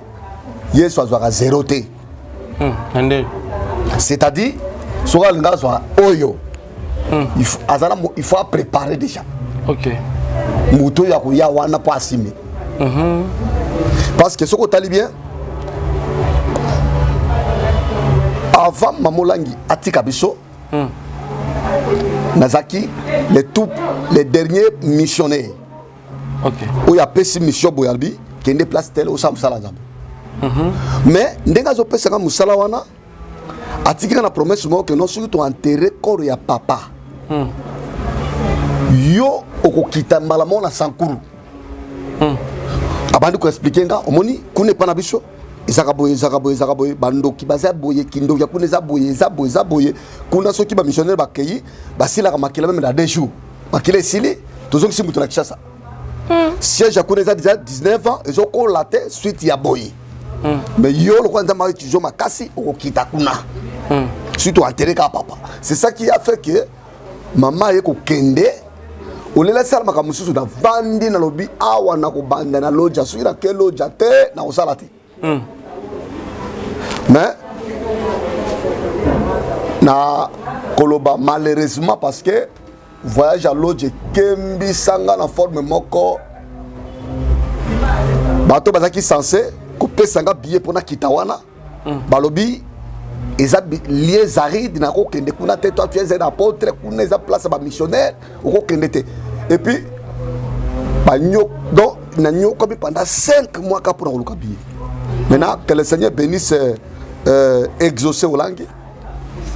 Yesu a zéroté. C'est-à-dire, Oyo. Il faut préparer déjà. OK. Mouto ya wana pas assimé. Parce que ce que tu as bien, avant Mamolangi Atika Biso, Nazaki, les derniers missionnaires. OK. Où il y a pessi mission Boyalbi qui est déplacé tel au Sam Salazam. Mais ndenga zo pesa comme Salawana atika na promesse mo que non surtout enterrer corps ya papa. Yo okokita malamo na sankuru. Abandi ko expliquer nga omoni kune pana biso ezaka boye bando ki baza boye kindo ya kuneza boye kuna soki ba missionnaire ba keyi basila ka makila même na 2 jours. Makila sili tozongi simuto na Kishasa. Siège à Kouneza déjà 19 ans, ils ont collaté suite à Boye. Mais yo le Kwanza Marie Tijo Makasi au Kitakuna. Suite au enterré à papa. C'est ça qui a fait que maman est au Kende. On les laisse à Makamusu dans Vandi na lobby awa na ko banda na loja sur la quelle loja te na osalati. Mais na Koloba malheureusement parce que voyage à l'autre, Kembi Sanga na forme moko. Bato bazaki censé couper Sanga billet pour na Kitawana. Balobi eza liés arides na ko kende kuna te toi tu es un apôtre kuna eza place ba missionnaire ko kende te. Et puis banyo donc na nyo comme pendant 5 mois ka pour na billet. Maintenant que le Seigneur bénisse exaucer Olangi.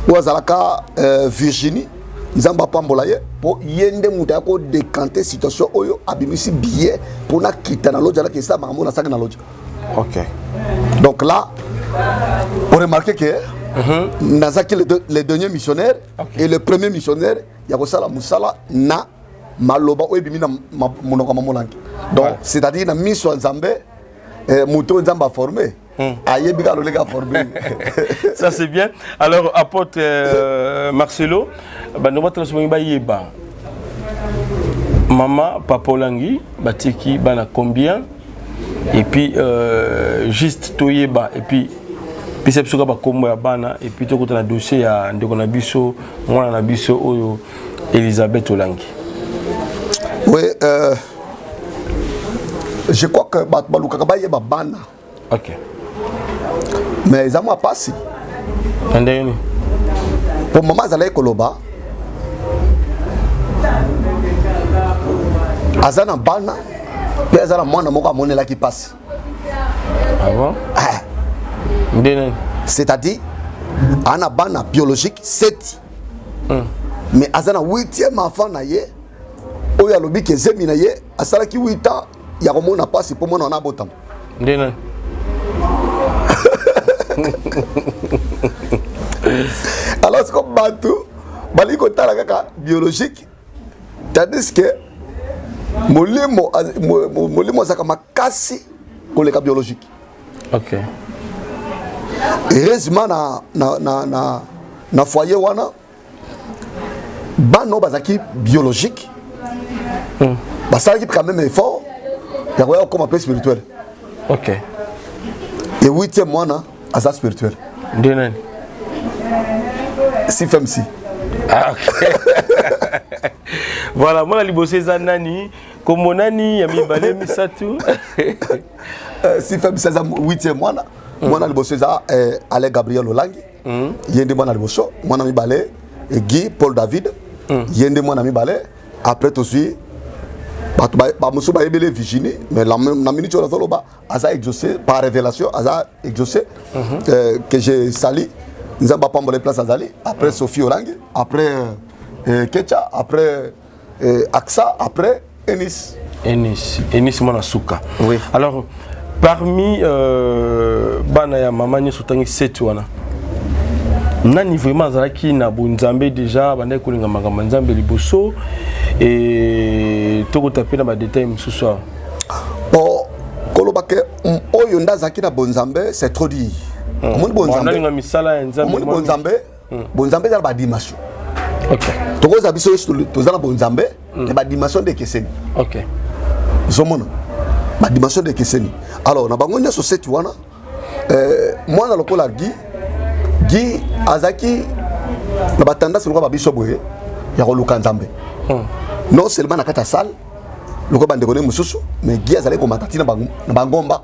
Ou azalaka Virginie Nzamba pambola ye po yende muta ko décanter situation oyo abimisi billet pour na kita na loja la ke sa mamu na saka na loja. OK. Donc là on remarque que nazaki les derniers missionnaires et le premier missionnaire ya ko sala musala na maloba oyo bimi na monoko mamolangi. Donc c'est-à-dire na mission Nzambe muto Nzamba formé. Ça c'est bien. Alors apôtre Marcelo, maman Papolangi, batiki bana combien? Et puis juste toyeba et puis c'est pour ça que kombo ya bana et puis to kota na dossier ya ndeko na biso mwana na biso oyo Elisabeth Olangi. Oui, je crois que baluka ba yeba bana. OK. Mais ils ont passé. Pour maman azala koloba azana bana pe azana mwana moko amonela ki passe. Ah bon? C'est-à-dire ana bana biologique 7. Mais azana 8e enfant na ye oyo alobi ke zemi na ye asalaki 8 ans ya komona passe pour mona na botam. Ndena. Alors c'est comme bateau baliko tala kaka biologique tandis que molimo zaka makasi koleka biologique. OK. Heureusement na foyer wana bano bazaki biologique. Basalaki quand même effort ya koya comme un peu spirituel. OK. Et 8e mois na asa spirituel. Ndena. Si femme si. Ah, OK. Voilà, moi liboso za nani comme nani ya mibale misatu. Si femme ça 8e mois na mwana liboso za Ale Gabriel Olangi. Yende mwana liboso mwana mibale et Guy Paul David. Yende mwana mibale après tout suite ba muso ba ebele Virginie mais la minute on a soloba asa exaucé par révélation asa exaucé que j'ai sali nous avons pas les places azali après Sophie Olangi après Kecha après Aksa après Enis Manasuka. Oui. Alors parmi bana ya mama ni sotangi 7 wana nani vraiment zalaki na bonzambe déjà banda kolinga makamba nzambe liboso et toko taper na ba détails mususu. Bon koloba ke oyo ndazaki na bonzambe c'est trop dit. Mon bonzambe na misala nzambe mon bonzambe bonzambe za ba dimension. OK. Toko za biso tozala bonzambe et ba dimension de keseni. OK. Zomona ba dimension de keseni. Alors na bango nyoso set wana mwana lokola Guy azaki na batanda se lokola biso boye ya koluka nzambe. Non seulement na kata salle lokola bande kone mususu mais Guy azali ko matati na bangomba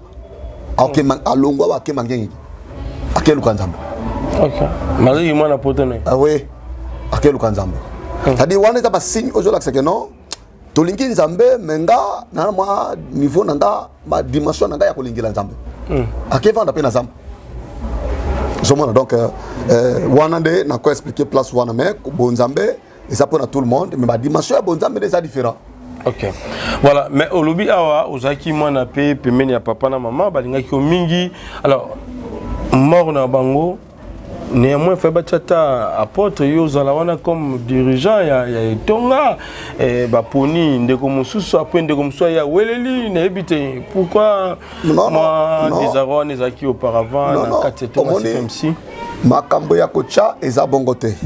akema alongwa wa kema ngengi akeluka nzambe. OK. Mali mwana potene. Ah oui. Akeluka nzambe. C'est-à-dire wana za ba signe ozola que non tolingi nzambe menga na mwa niveau nanga ma dimension nanga ya kolingila nzambe. Akevanda pe na nzambe. Donc Wanande n'a quoi expliquer place Waname, Bonzambe, et ça pour tout le monde, mais ma dimension à Bonzambe est différente. OK. Voilà, mais au lobby awa ozaki mwana pe pemeni ya papa na maman balinga ki mingi. Alors mort na bango néanmoins fait batata apôtre yo zala wana comme dirigeant ya Tonga et ba poni ndeko mususu après ndeko mususu ya weleli na ebite pourquoi moi des arons ezaki auparavant na 4 FMC makambo ya kocha eza bongote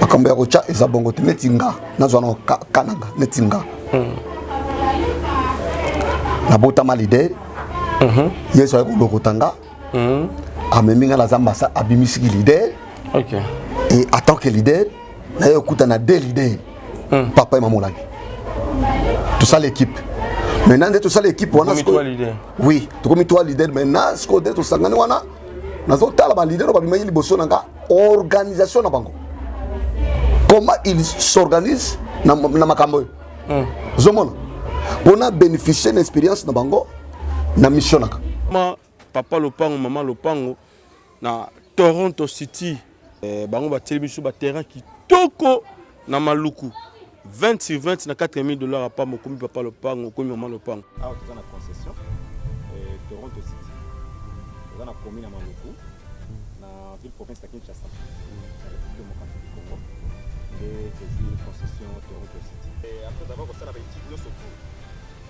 makambo ya kocha eza bongote netinga nazwana kananga netinga na botama leader yeso ya kolokotanga ameminga la zambasa abimisiki leader. OK. Et en tant que leader na yokuta na deux leaders papa et maman Olangi. Tout ça l'équipe maintenant tout ça l'équipe on a trois leaders. Oui tout comme 3 leaders maintenant ce qu'on dit tout sangani wana nazo tala ba leader ba bimanyi liboso nanga organisation na bango comment ils s'organisent na makambo zomona on a bénéficié d'une expérience na bango na mission naka papa Lopango maman Lopango na Toronto City bango ba télévision ba terrain qui toko na Maluku 20 sur 20 na $4,000 à pas mo komi papa Lopango komi maman Lopango ah tu as la concession Toronto City tu as la commune à Maluku na ville province de Kinshasa na République démocratique du Congo et c'est concession Toronto City et après avoir ça la petite nous surtout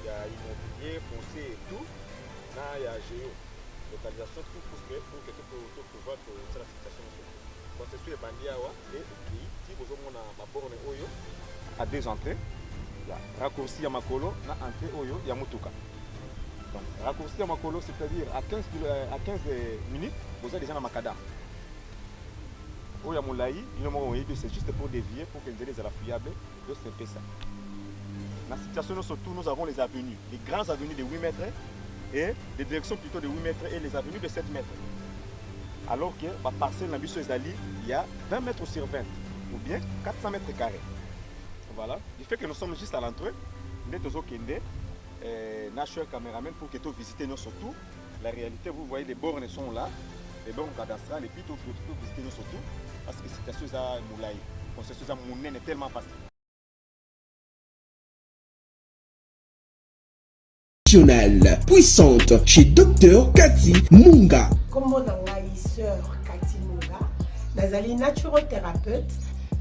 il y a immobilier foncier et tout là il y a géo localisation tout pour que tout pouvoir sur la situation concession est bandit awa et qui vous ont na borne oyo à deux entrées il y a raccourci à Makolo na entrée oyo il y a Mutuka donc raccourci à Makolo c'est-à-dire à 15 minutes vous êtes déjà dans Makada oyo Moulaï c'est juste pour dévier pour que les ailes fiables de c'est ça la situation surtout nous avons les avenues les grandes avenues de 8 mètres et des directions plutôt de 8 mètres et les avenues de 7 mètres. alors que la parcelle na biso ezali il y a 20 mètres sur 20 ou bien 400 mètres carrés. Voilà, du fait que nous sommes juste à l'entrée, nous sommes National Cameraman pour que tu visites nous surtout. La réalité, vous voyez, les bornes sont là, les bornes cadastrales, et puis tu peux visiter nous surtout, parce que c'est chose à Moulay. C'est chose à Mounen est tellement facile. Puissante chez Dr Cathy Munga. Comme mon sœur Cathy Munga, nazali naturothérapeute,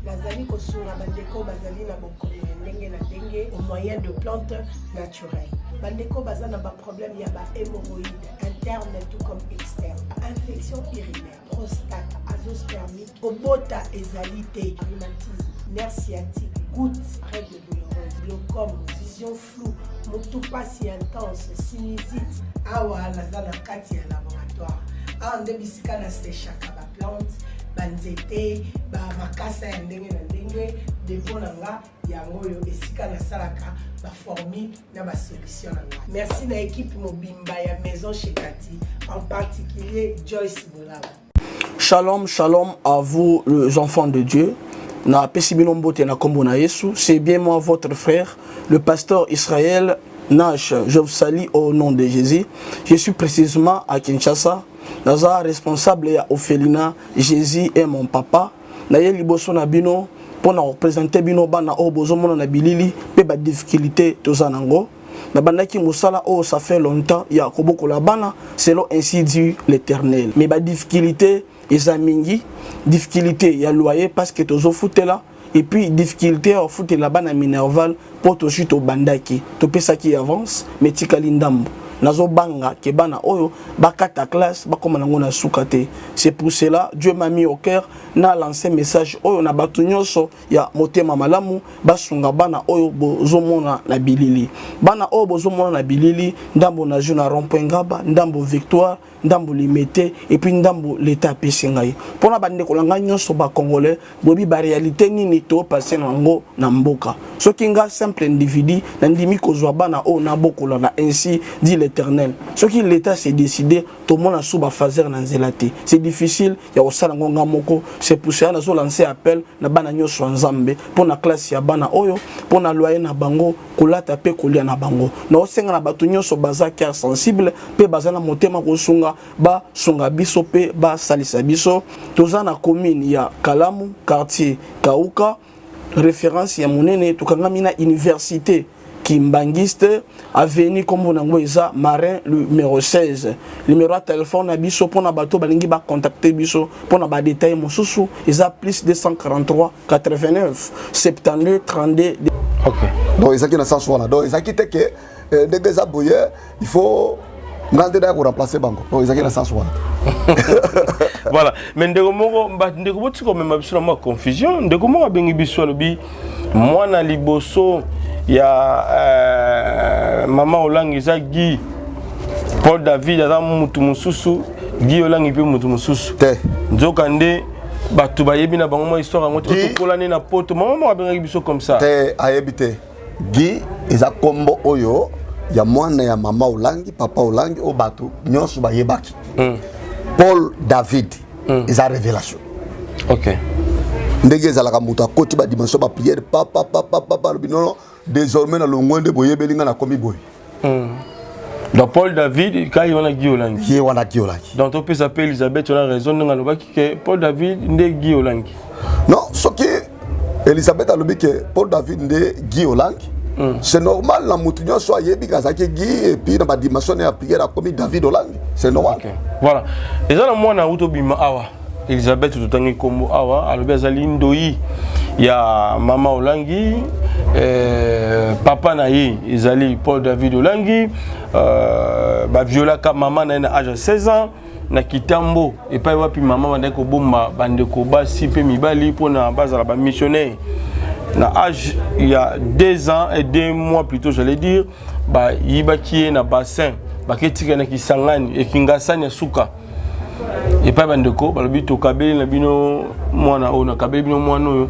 nazali kosura bandeko bazali na bokono ndenge na ndenge au moyen de plantes naturelles. Bandeko bazana ba problème ya ba hémorroïdes interne tout comme externe, infection urinaire, prostate, azoospermie, obota ezalité, rhumatisme, nerf sciatique, gouttes, règles douloureuses, glaucome, vision floue, motupa si intense, sinusite. Awa nazana kati ya laboratoire. Awa nde bisika na séchaka ba plante, banzete, ba makasa ya ndenge na ndenge, depo na nga yango yo esika na salaka ba formule na ba solution na nga. Merci na équipe mobimba ya maison chez Cathy, en particulier Joyce Bolaba. Shalom, shalom à vous les enfants de Dieu. Na Pesibinombote na Kombo na Yesu, c'est bien moi votre frère, le pasteur Israël Nash. Je vous salue au nom de Jésus. Je suis précisément à Kinshasa. Naza responsable ya Ophelina, Jésus est mon papa. Na ye liboso na bino pour na représenter bino bana o bozomona na bilili pe ba difficulté tozanango. Na bandaki musala oh ça fait longtemps ya koboko la bana selon ainsi dit l'Éternel. Mais ba difficulté ezamingi, difficulté ya loyer parce que tozo foutela et puis difficulté à foutre la bana minerval pour to chute au bandaki. To pesa qui avance mais tikali ndambo. Nazo banga ke bana oyo bakata classe bakoma nango na sukate. C'est pour cela Dieu m'a mis au cœur na lancé message oyo na batu nyonso ya motema malamu basunga bana oyo bozomona na bilili. Bana oyo bozomona na bilili ndambo na juna rond-point Ngaba, ndambo Victoire, ndambo Limité et puis ndambo l'état pesingai. Pona bande kolanga nyonso ba congolais bobi ba réalité nini to passer nango na mboka. Soki nga simple individu na ndimi kozwa bana oyo na bokola na ainsi dit l'Éternel. Ce qui l'État s'est décidé, tout le monde a sous ba fazer na zelate. C'est difficile, ya osala ngonga moko, c'est pour ça nazo lancer appel na bana nyoso nzambe pour na classe ya bana oyo, pour na loyer na bango, kolata pe kolia na bango. Na osenga na batu nyoso baza cœur sensible, pe baza na motema kosunga, ba sunga biso pe ba salisa biso. Toza na commune ya Kalamu, quartier Kauka, référence ya monene tukanga mina université Kimbangiste, avenue comme on a Marin, le numéro 16. Le numéro de téléphone à Bisso pour na bateau balingi ba contacter Bisso pour na ba détail mon sousou. Ils a plus 243 89 72 32. Ok. Donc ils qui na sens voilà. Donc ils qui te que des aboyés, il faut ngande da ko remplacer bango. Donc ils qui na sens voilà. Voilà. Mais ndeko moko ndeko boti ko même biso na confusion. Ndeko moko bengi biso lobi moi na liboso ya maman Olangi za Guy Paul David aza mutu mususu Guy Olangi pe mutu mususu te nzokande batu bayebi na bango mo histoire ngo tokolane na poto maman mo abenga biso comme ça te ayebite Guy eza kombo oyo ya mwana ya maman Olangi papa Olangi o batu nyonso bayebaki Paul David eza révélation. OK. Ndenge ezalaka mutu akoti ba dimension ba prière papa non désormais na longwende boye belinga na komi boy. Donc Paul David quand il wana Guy Olangi. Qui wana Guy Olangi. Donc on peut s'appeler Elisabeth on a raison nga lobaki que Paul David ndé Guy Olangi. Non, ce qui Elisabeth a lobi que Paul David ndé Guy Olangi. C'est normal la mutunyo soit yebi kazaki Guy et puis na ba dimension ya prière a komi David Olangi. C'est normal. OK. Voilà. Et ça moi na utobima awa. Elisabeth tutangi kombo awa alobi azali ndoi ya mama Olangi papa na ye ezali Paul David Olangi ba viola ka mama na âge de 16 ans na kitambo et pa wapi mama bandeko bomba bandeko basi pe mibali pona bazala ba missionnaire na âge il y a 2 ans et 2 mois plutôt j'allais dire ba yibaki na bassin ba ketika na kisangani e kingasani ya suka et pas bandeko balobi to kabeli na bino mwana o na kabeli bino mwana oyo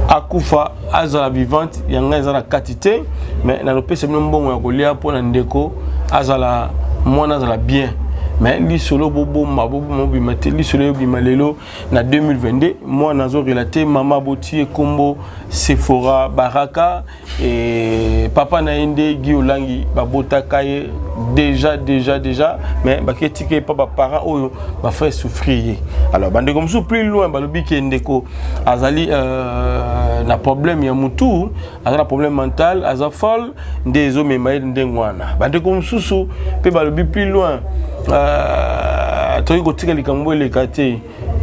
akufa azala vivante yanga azala katité mais na lopesa bino mbongo ya kolia pona ndeko azala mwana azala bien mais li solo bobo bimate li solo bimalelo na 2022 moi nazo relater mama boti kombo Sephora Baraka et papa na ende Guiolangi babota kaye déjà mais baketike papa parents oyo ba frère souffrir alors bande comme ça plus loin balobi ki ndeko azali na problème ya mutu azala problème mental aza folle ndezo memaye ndengwana bande comme susu pe balobi plus loin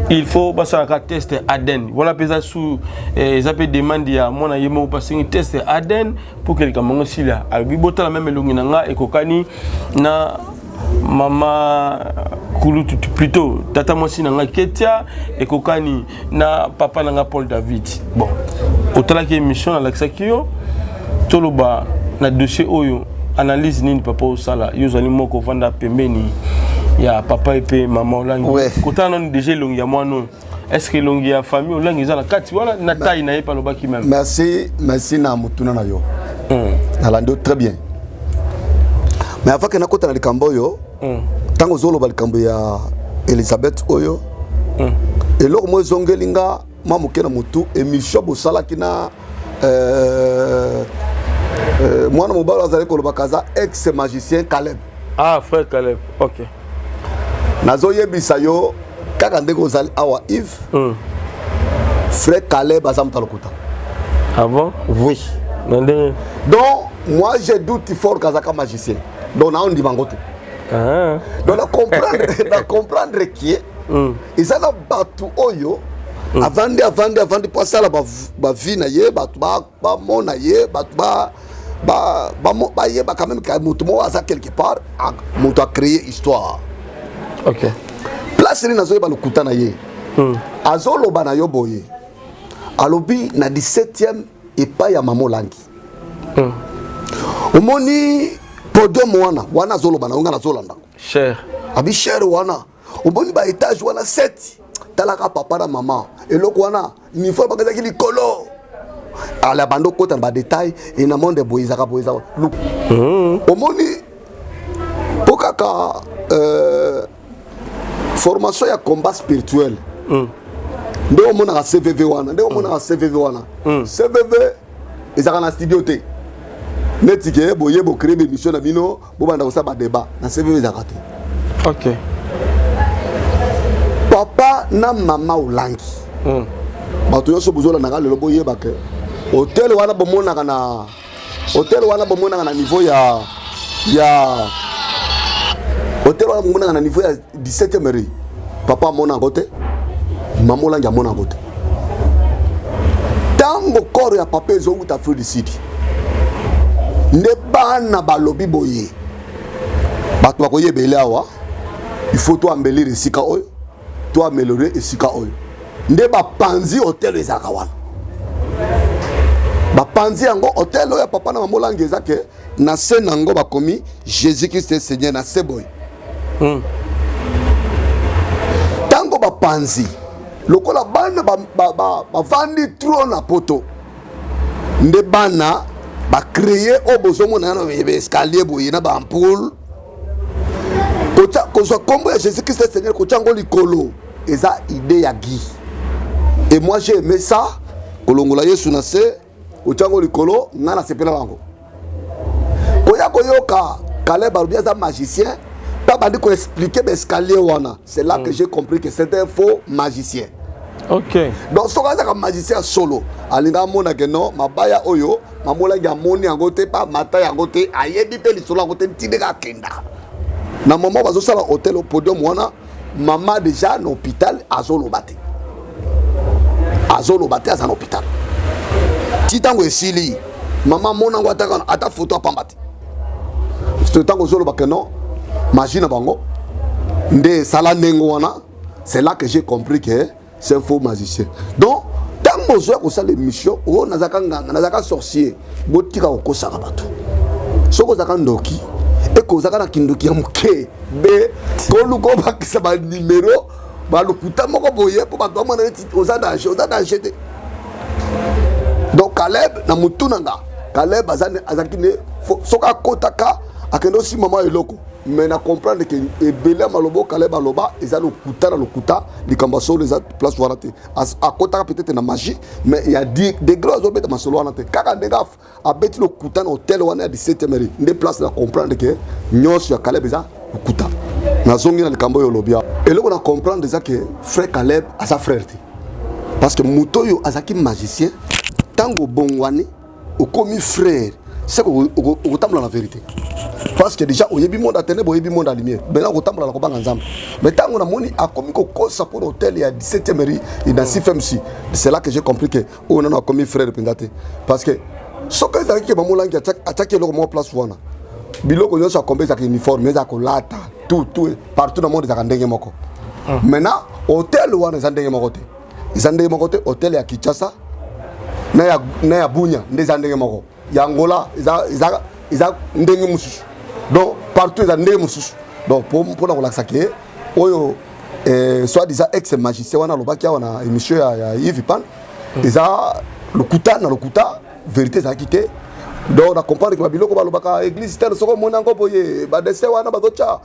il faut passer un test ADN. Voilà, peut-être sous ils appellent demande à mon ayemo passer un test ADN pour que les camarades aussi là. Alors bibota la même longinanga et kokani na mama kulu plutôt tata mosi nanga Ketia et kokani na papa nanga Paul David. Bon, autant que mission à l'axakio toloba na dossier oyo analyse nini papa osala yozali moko vanda pembeni ya papa et maman olangi quand on a déjà longi ya moi non est-ce que longi ya famille olangi ezala kati wala na taille na yepa lobaki même merci na mutuna na yo alando très bien mais avant que na kota na likambo yo tango zolo ba likambo ya Elizabeth oyo eloko mo zongelinga mamuke na mutu émission bosala kina moi mon balo azali ko lobakaza ex magicien Caleb. Ah frère Caleb, OK. Nazo yebisa yo kaka ndeko zali awa Yves. Frère Caleb azam talokuta. Ah bon? Oui. Donc moi j'ai doute fort kazaka magicien. Donc na on dit bangote. Ah. Donc na comprendre qui ils ont battu oyo avant de passer la ba vie na ye ba mona ye ba ye ba quand même mutumo asa quelque part mutu a créé histoire. OK. Place ni nazo ba lokuta na ye. Azolo ba na yo boye. Alobi na 17e et pas ya mamo langi. Omoni podium wana zolo ba na nga na zolanda. Cher. Abi cher wana. Omoni ba étage wana 7. Talaka papa na maman. Et loko wana ni faut ba kazaki likolo. Ala bando kota ba détail et na monde boyizaka boyiza. Omoni pokaka formation ya combat spirituel. Ndio mona ka CVV wana, CVV ezaka na studio te. Netike boye bo créer émission na bino, bo banda ko sa ba débat na CVV ezaka te. OK. Papa na mama olangi. Bato yoso bozola na lelo boye ba ke. Hotel wana bomona na niveau ya hotel wana bomona na niveau ya 17e rue. Papa mona ngote. Mama olangi mona ngote. Tango koro ya papa ezo uta Free City. Ne bana balobi boye. Bato bakoyebele awa. Il faut toi embellir esika oyo. Toi améliorer esika oyo. Nde ba panzi hotel ezaka wana. Ba panzi yango hotel oyo papa na mama olangi ezake na scène yango bakomi Jésus Christ Seigneur na seboy. Tango ba panzi lokola bana ba vandi trop na poto. Nde bana ba créer obozomo na escalier boye na ba ampoule. Ko so kombo ya Jésus Christ Seigneur ko chango likolo eza idée ya Guy. Et moi j'ai aimé ça. Kolongola Yesu na se ochango likolo ngana sepela lango. Koya koyoka Caleb alobia za magicien. Pas bandi ko expliquer l'escalier wana. C'est là que j'ai compris que c'était un faux magicien. OK. Donc so kaza ka magicien solo. Alinga mona que non mabaya oyo mamola ya moni yangote pa mata yangote ayebi te lisolo yangote ntindeka kenda. Na maman bazo sala hôtel au podium wana maman déjà na hôpital azolo bate. Azolo bate azana hôpital. Titango esili maman mona ngo ata photo apambate. Ce tango zolo bakeno machine bango nde sala nengo wana c'est là que j'ai compris que c'est un faux magicien. Donc tango zo ko sala émission o nazaka sorcier botika ko saka bato. Soko zaka ndoki eko zaka na kindoki ya muke be koluko bakisa ba numéro ba lokuta moko boye po bato mona oza danger te. Donc Caleb na mutunanga Caleb azaki ne soka kotaka akendo si mama eloko mais na comprendre que ebele malobo Caleb aloba eza lokuta na lokuta likambo solo eza place wana te à côté peut-être na magie mais il y a des gros obeta masolo wana te kaka ndega abeti lokuta na hôtel wana ya 17e mairie nde place na comprendre que nyonso ya Caleb eza lokuta na zongi na likambo yo lobia eloko na comprendre eza que frère Caleb a sa frère te parce que mutoyo azaki magicien tango bongwani okomi frère c'est que au temple la vérité parce que déjà au yebi monde à ténèbres au yebi monde à lumière maintenant au temple la kobanga nzambe mais tant on a moni a commis ko ça pour hôtel il y a 17e mairie il dans 6e si c'est là que j'ai compris que on a commis frère pendate parce que ce que ça qui ba molangi attaquer le mo place wana biloko yo ça combien ça uniforme mais ça ko lata tout partout dans le monde ça ndenge moko maintenant hôtel wana za ndenge moko te za ndenge moko te hôtel ya Kinshasa na ya Bunya ndeza ndenge moko ya Angola iza ndenge mususu donc partout iza ndenge mususu donc pour na relaxa ke oyo soit disant ex magicien wana lobaki wana émission ya Yves Pan iza lokuta na lokuta vérité za quitté donc na comprendre que babiloko balobaka église tel soko mona ngoboye ba dessin wana bazocha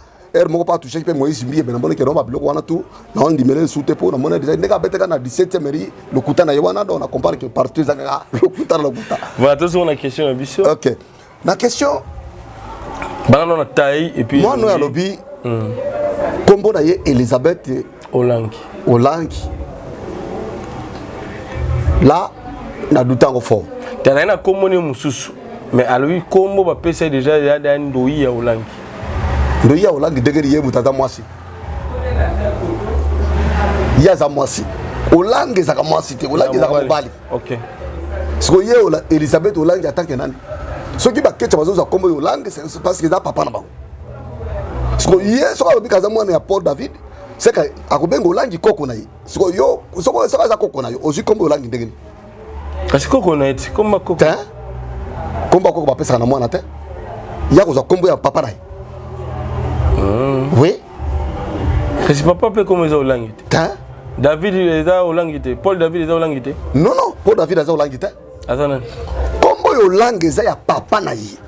moko pas touché pe Moïse Mbie ben mbona ke no babiloko wana tout na on dimele souté pour na mona déjà ndeka beteka na 17e mairie lokuta na yewana donc na comprendre que partout za lokuta na lokuta voilà tout sur la question ambition. OK la question banano na taille et puis moi no ya lobby kombo na ye Elisabeth Olangi là na dutango fort tana kombo ne mususu mais alobi kombo ba pesa déjà ya ndoi ya Olangi ndoi ya Olangi degeri ye mutata mwasi ya za mwasi Olangi za mwasi te Olangi za mobali OK siko ye Elisabeth Olangi attaque nani ce qui va ketcha bazo kombo Olangi c'est parce que za papa na bango siko ye soko alobi kaza mwana ya Paul David c'est que akobenga Olangi koko na ye siko yo soko za koko na yo ozi kombo Olangi degeri kasi koko na eti komba koko komba koko ba pesa na mwana te ya ko za kombo ya papa na ye oui kasi papa pe kombo za Olangi te David eza Olangi te Paul David eza Olangi te non Paul David eza Olangi te azana kombo yo Olangi eza ya papa na ye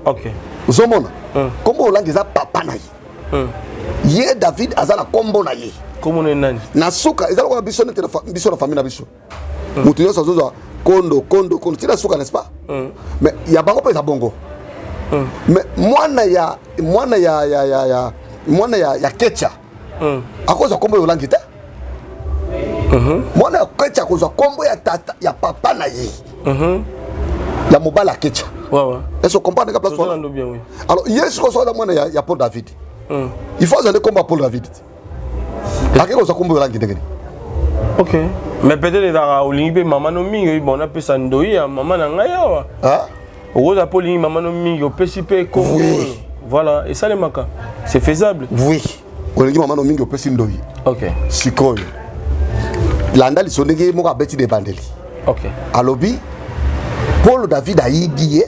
OK uzomona kombo Olangi eza papa na ye ye David azala kombo na ye kombo na nani na suka eza ko biso na biso na famille na biso mutu yo sazoza kondo tira suka n'est-ce pas mais ya bango pesa bongo mais mwana ya kecha akoza kombo yo Olangi te mwana ya kecha akoza kombo ya tata ya papa na ye ya mobala kecha est-ce que comprendre ka place toi alors yesu ko so da mwana ya Paul David il faut aller combat Paul David akeko so kombo yo Olangi ndengeni OK mais peut-être dans Olingi maman no mingi bon na pesa ndoi ya maman na ngai awa oza Pauline maman no mingi opesi pe ko voilà et ça les maka c'est faisable oui Olingi maman no mingi opesi ndoi OK sikoyo landa lisonenge moko abeti de bandeli OK alobi Paul David ayigiye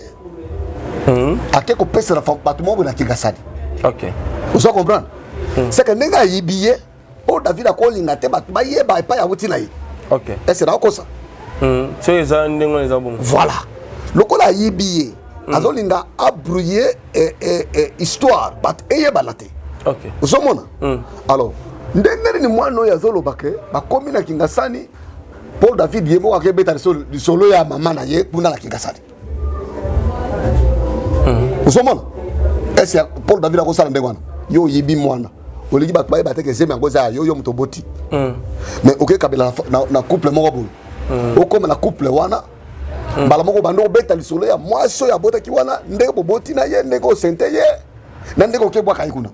akeko pesa na bato moko na kingasani OK vous comprendre c'est que nenga ayibiye Paul David akolinga te bato bayeba epa ya wuti na ye OK est-ce là ça c'est ça ndengo les bon voilà lokola ayibiye azolinga abrouiller histoire but eyeba na te OK vous mona alors ndengeri ni mwana oyo azolobake bakomi na kingasani Paul David ye moko akebeta lisolo ya mama na ye kuna na kingasani uzomona est-ce Paul David akosala ndenge wana yo yibi mwana olingi bato bayeba te ke zeme yango eza yo moto boti mais okekabela na couple moko boye okoma na couple wana mbala moko bando obeta lisolo ya mwasi oyo abotaki wana ndenge boboti na ye ndenge osente ye na ndenge okebwaka ye kuna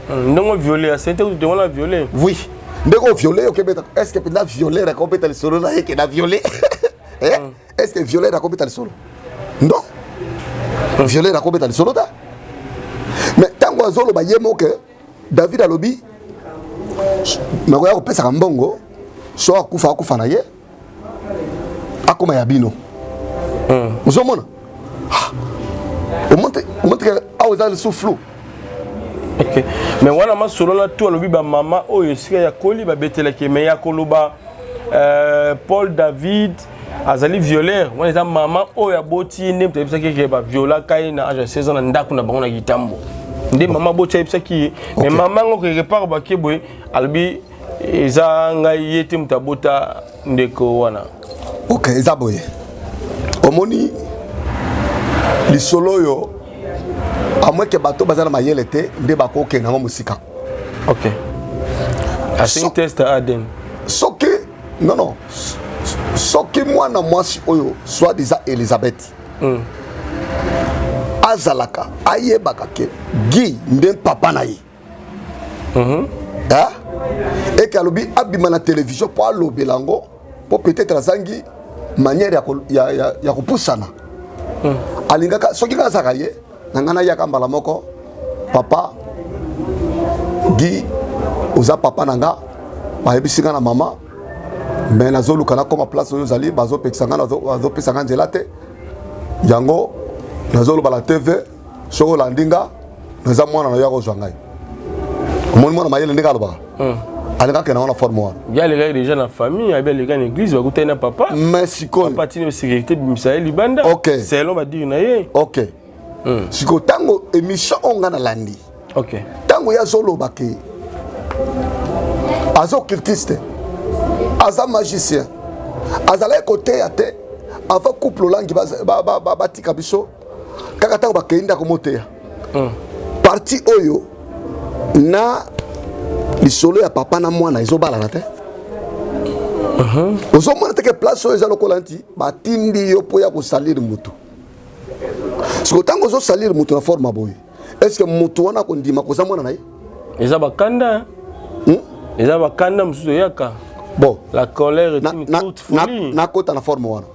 ndenge violé a sente ou la violé oui ndenge violé okebeta est-ce que penda violé na kopeta lisolo na ye ke na violé est-ce que violé na kopeta lisolo non violé na kopeta lisolo ta mais tango azolo ba yemo ke David alobi nakoya kopesa mbongo so akufa na ye akoma ya bino uzomona omonte que aweza le souffle OK mais wana masolo la tout alobi ba mama oyo sika ya koli ba betela ke me ya koloba Paul David azali violeur wana za mama oyo aboti ne peut-être que ba viola kai na âge 16 ans na ndako na bango na gitambo Nde maman bocha ipsa ki mais maman ngo quelque part ba ke boy albi eza ngai yete mutabota ndeko wana. OK, eza boye. Omoni lisolo yo à moins que bateau bazana mayele te nde bakoke na musika. OK. Asing test Aden. Soki non. Soki mwana mwasi oyo soit déjà Elisabeth. Azalaka ayebaka ke Guy nde papa na ye. Et qu'alobi abima na télévision pour alobelango pour peut-être azangi manière ya kopusana. Alingaka soki ngazaka ye nangana yaka mbala moko papa Guy oza papa nanga bayebisinga na mama mais nazoluka na koma place oyo zali bazopekisanga bazopesanga nzela te yango nazoloba la TV soko landinga naza mwana na yo kozwa ngai omoni mwana mayele ndenge alobaka alingaka na wana forme wana ya les gars déjà na famille ya les gars na église bakutana na papa mais sikoyo papa tine sécurité bimisa libanda OK c'est long va dire na ye OK siko tango émission onga na landi OK tango ya zoloba ke azo cultiste aza magicien azala côté ya te avant couple langi batika biso kaka tango bakenda komoteya parti oyo na lisolo ya papa na mwana ezobalana te ozomona te ke place oyo eza lokola nti batindi yo mpo ya kosalire mutu siko tango ozosalire mutu na forme boye est-ce que mutu wana kondima koza mwana na ye eza bakanda eza bakanda mususu yaka bon la colère est une toute folie na kota na forme wana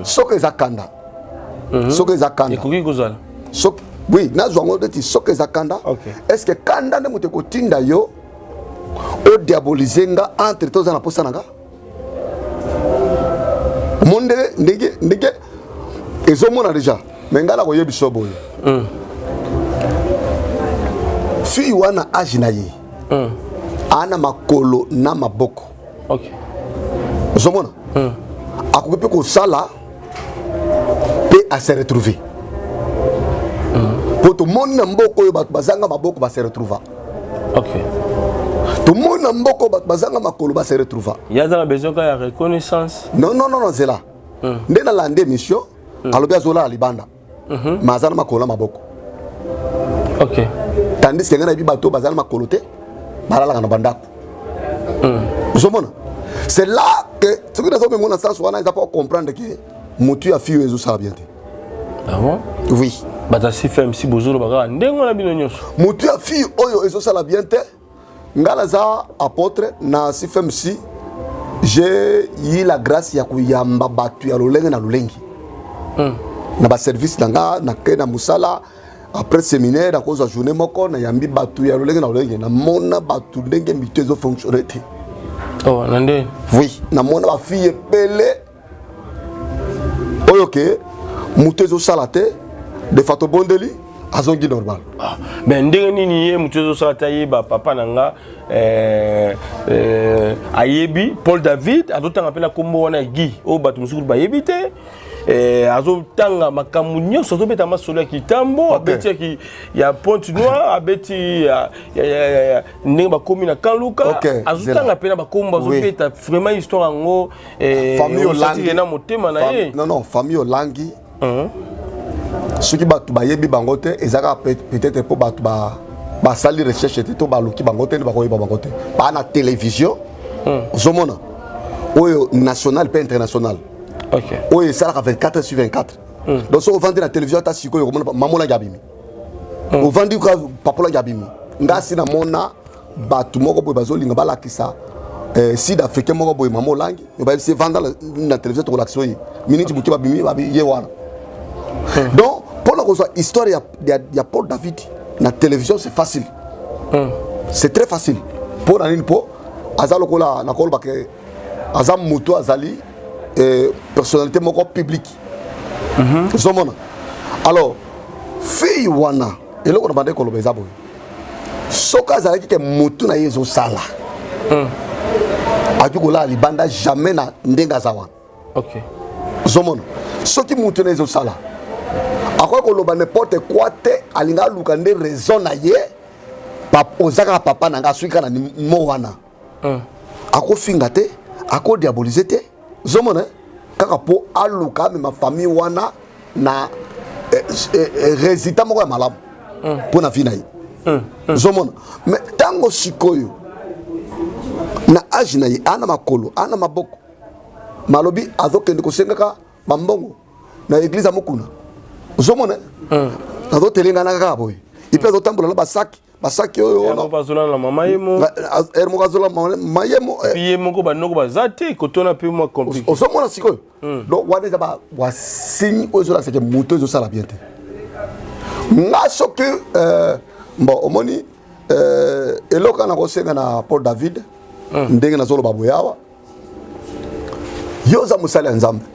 soki eza kanda soki eza kanda ekoki kozala soki oui nazwa ngo ti soki eza kanda est-ce que kanda nde moto kotinda yo o diaboliser nga entre toza na posa nanga monde ndege ezomona déjà mais ngala ko yebi soboyo fi wana age na ye ana makolo na maboko OK ezomona akoki pe ko sala pe à se retrouver pour tout le monde mboko yo bazanga maboko ba se retrouver OK tout le monde mboko bazanga makolo ba se retrouver ya za besoin ka ya reconnaissance non c'est là nde na lande mission alobi azola libanda mazana makolo maboko OK tandis que ngana bi bato bazana makolo te balala na bandako uzomona c'est là que ce que nous avons mon sens wana ils pas comprendre que mutu ya fiyo ezo sala bien te ah bon oui bata si femme si bozolo baka ndengo na bino nyonso mutu ya fiyo oyo ezo sala bien te ngala za apôtre na si femme si j'ai eu la grâce ya kuyamba batu ya lolenge na lolengi na ba service nanga na ke na musala après séminaire à cause de journée moko na yambi batu ya lolenge na lolengi na mona batu ndenge mitu ezo fonctionner te oh nande oui na mona ba fille pelé oyo ke mutu ezo sala te de fato bondeli azongi normal ben ndenge nini ye mutu ezo sala te ba papa nanga ayebi Paul David azotanga pe na kombo wana Guy o batu musuku ba yebi te azotanga makambo nyonso azobeta masolo ya kitambo abeti ki ya Pointe Noire abeti ya ndenge bakomi na Kanluka azotanga pe na bakombo azobeta vraiment histoire yango famille olangi na motema na ye non famille olangi soki batu bayebi bango te ezaka peut-être po batu ba sali recherche te to baluki bango te ba koyeba bango te ba na télévision ozomona oyo national pe international OK oyo ça 24 sur 24 donc so vendre la télévision ta siko yo mona mamola gabimi o vendre ka papola gabimi ngasi na mona batu moko boy bazolinga balakisa sud africain moko boy mamolangi ba se vendre na télévision to l'action yi minute buki babimi ba ye wana donc pour la cause histoire ya Paul David na télévision c'est facile c'est très facile pour nani po azalo kola na kolba ke azam muto azali personnalité moko publique somona alors fille wana eloko na bande koloba ezabo soka azali ke mutu na yezo sala ajukola libanda jamais na ndenga zawa OK somona soki mutu na yezo sala akoki koloba n'importe quoi te alinga aluka nde raison na ye ozaka papa na nga aswi kaka na mo wana akofinga te akodiabolize te ozomona kaka mpo aluka amema famille wana na résultat moko ya malamu mpo na vi na ye ozomona mais ntango sikoyo na age na ye ana makolo ana maboko malobi azokende kosengaka bambongo na église ya mokuna ozomona azotelenga na kaka boye ipe azotambola na basaki oyo bazola na mama yemo moko azola mama yemo piye moko banoko baza te kotona mpe mwa compliqué ozomona sikoyo donc wana eza basigne oyo ezolakisake moto ezosala bien te nga soki bon omoni eloko na kosenga na Paul David ndenge nazoloba boye awa yo oza mosali ya nzambe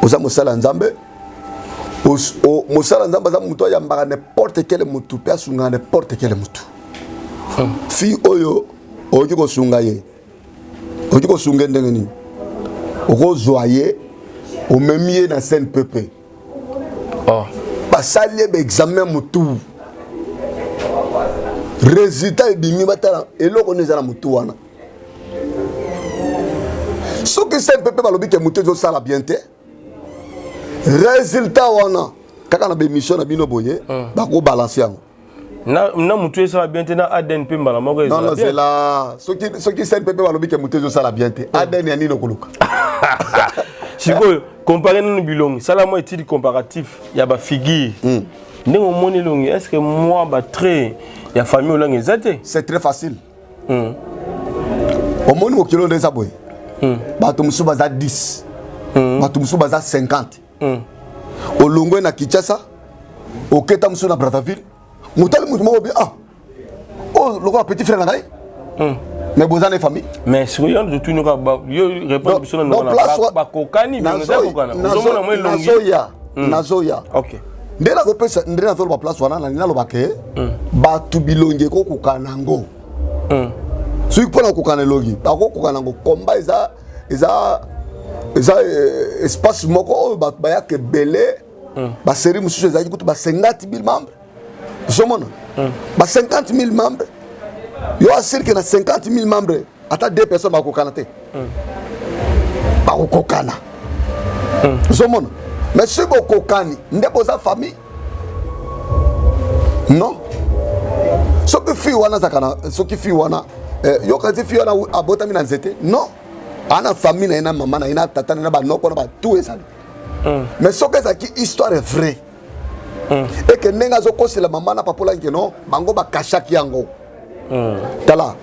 oza mosali ya nzambe mosala nzambe aza moto ayambaka n'importe quel motu mpe asungaka n'importe quel motu fi oyo okoki kosunga ye okoki kosunga ye ndenge nini okozwa ye omemi ye na scène pepe basali ye baexamen motu résultat ebimi batala eloko nde eza na motu wana soki scène pepe balobi ke motu ezosala bien te résultat wana kaka na bémission na bino boye bakobalance yango na mutu esala bien te na ADN mpe mbala moko ezala bien non zela soki scène pepe balobi ke mutu ezosala bien te ADN ya nini okoluka sikoyo comparé nanu bilongi sala mo étude comparatif ya bafigure ndenge omoni elongi est ce que moi batrait ya famille olangi eza te c'est très facile omoni mokilo nde eza boye bato mosusu baza 10 bato mosusu baza 50 olongwe na Kinshasa oketa mosusu na Brazzaville motali motu moko bi lokola petit frère na ngai mais bozana famille mais siko yo ndo tuni ka yo répondre biso na bakokani ozomona mo elongi nazoya ok nde nazopesa nde nazoloba place wana naloba ke bato bilongi ekokokana nango soki mpona kokokana elongi bakokokana nango komba eza espace moko oyo bayaka ebele basérie mosusu ezalaki kutu ba 50 000 membres ozomona ba 50 000 membres yo asirike na 50 000 membres ata 2 personnes bakokokana te bakokokana ozomona mais soki bokokani nde boza famille non soki fille wana azakana soki fille wana yokanzi fille wana abotami na nzete non ana famille na ye na mama na ye na tata na ye na banoko na batou ezali mais soki ezalaki histoire est vrai eke ndenge azokosela mama na papa olangi no bango bakashaki yango tala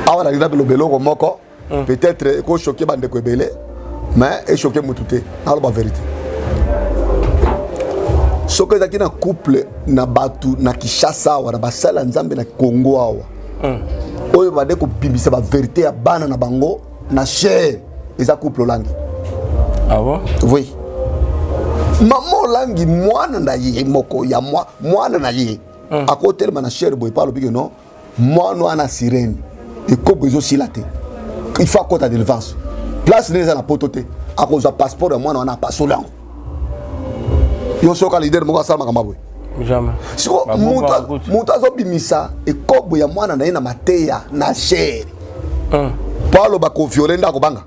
awa nalinga biloba eloko moko peut-être ekoshoke bandeko ebele mais eshoke mutu te naloba vérité soki ezalaki na couple na batu na Kinshasa awa na basala nzambe na Congo awa oyo bade kobimisa bavérité ya bana na bango na chair eza couple olangi bon? Oui mama olangi mwana na ye moko ya mwana na ye akotelema na chair boye pa alobiki non mwana wana sirene ekobo ezosila te il faut akota d'élevance place nde eza na poto te akozwa passeport ya mwana wana apasoli yango yo soka leader moko asala makambo boye jamais siko mutu azobimisa ekobo ya mwana na ye na mateya na chair po aloba koviole ndako banga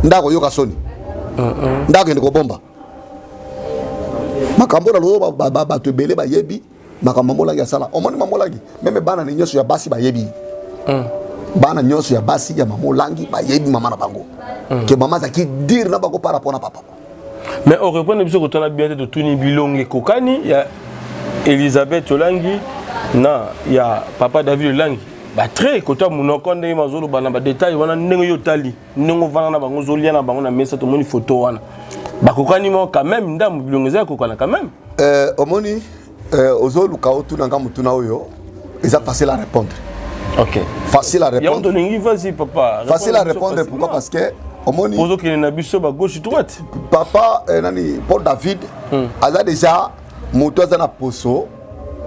ndako yoka soni ndako ende kobomba makambo na lozo bato ebele bayebi makambo molangi asala omoni mamolangi meme bana ni nyonso ya basi bayebi bana nyonso ya basi ya mamolangi bayebi mama na bango ke mama azaki dire na bango par rapport na papa mais on reprend biso kotana bien de tuni bilongi kokani ya Elisabeth Olangi na ya papa David Olangi ba très kota munoko ndenge mazolo bana ba détail wana ndenge yo tali ndenge vana na bango zolia na bango na mesa to moni photo wana ba kokani mo quand même ndam bilongi za kokana quand même omoni ozoluka otuna nga mutuna oyo eza facile à répondre. OK. Facile à répondre. Vas-y papa. Facile à répondre pourquoi parce que omoni pozo ki na biso ba gauche droite. Papa nani Paul David aza déjà moto za na poso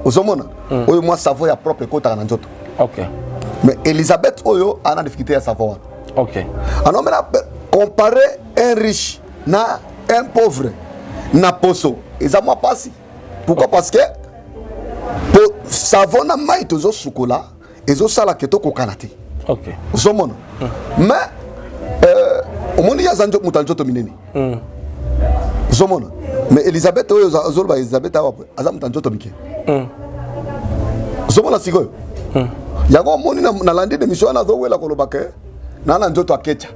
ozomona oyo moi savoir ya propre kota na nzoto. OK. Mais Elisabeth oyo ana difficulté à savoir. OK. Alors maintenant comparer un riche na un pauvre na poso eza mwa pasi. Pourquoi? Parce que savon na mai tozo sukola ezo sala keto kokana te. OK. Ozomona. Mais omoni ya zanjo mutanjoto minene. Ozomona. Mais Elisabeth oyo azolba Elisabeth awapo aza mutanjoto mike. Ozomona sikoyo. Yango omoni na landi de mission na zo wela kolobake na njoto akecha.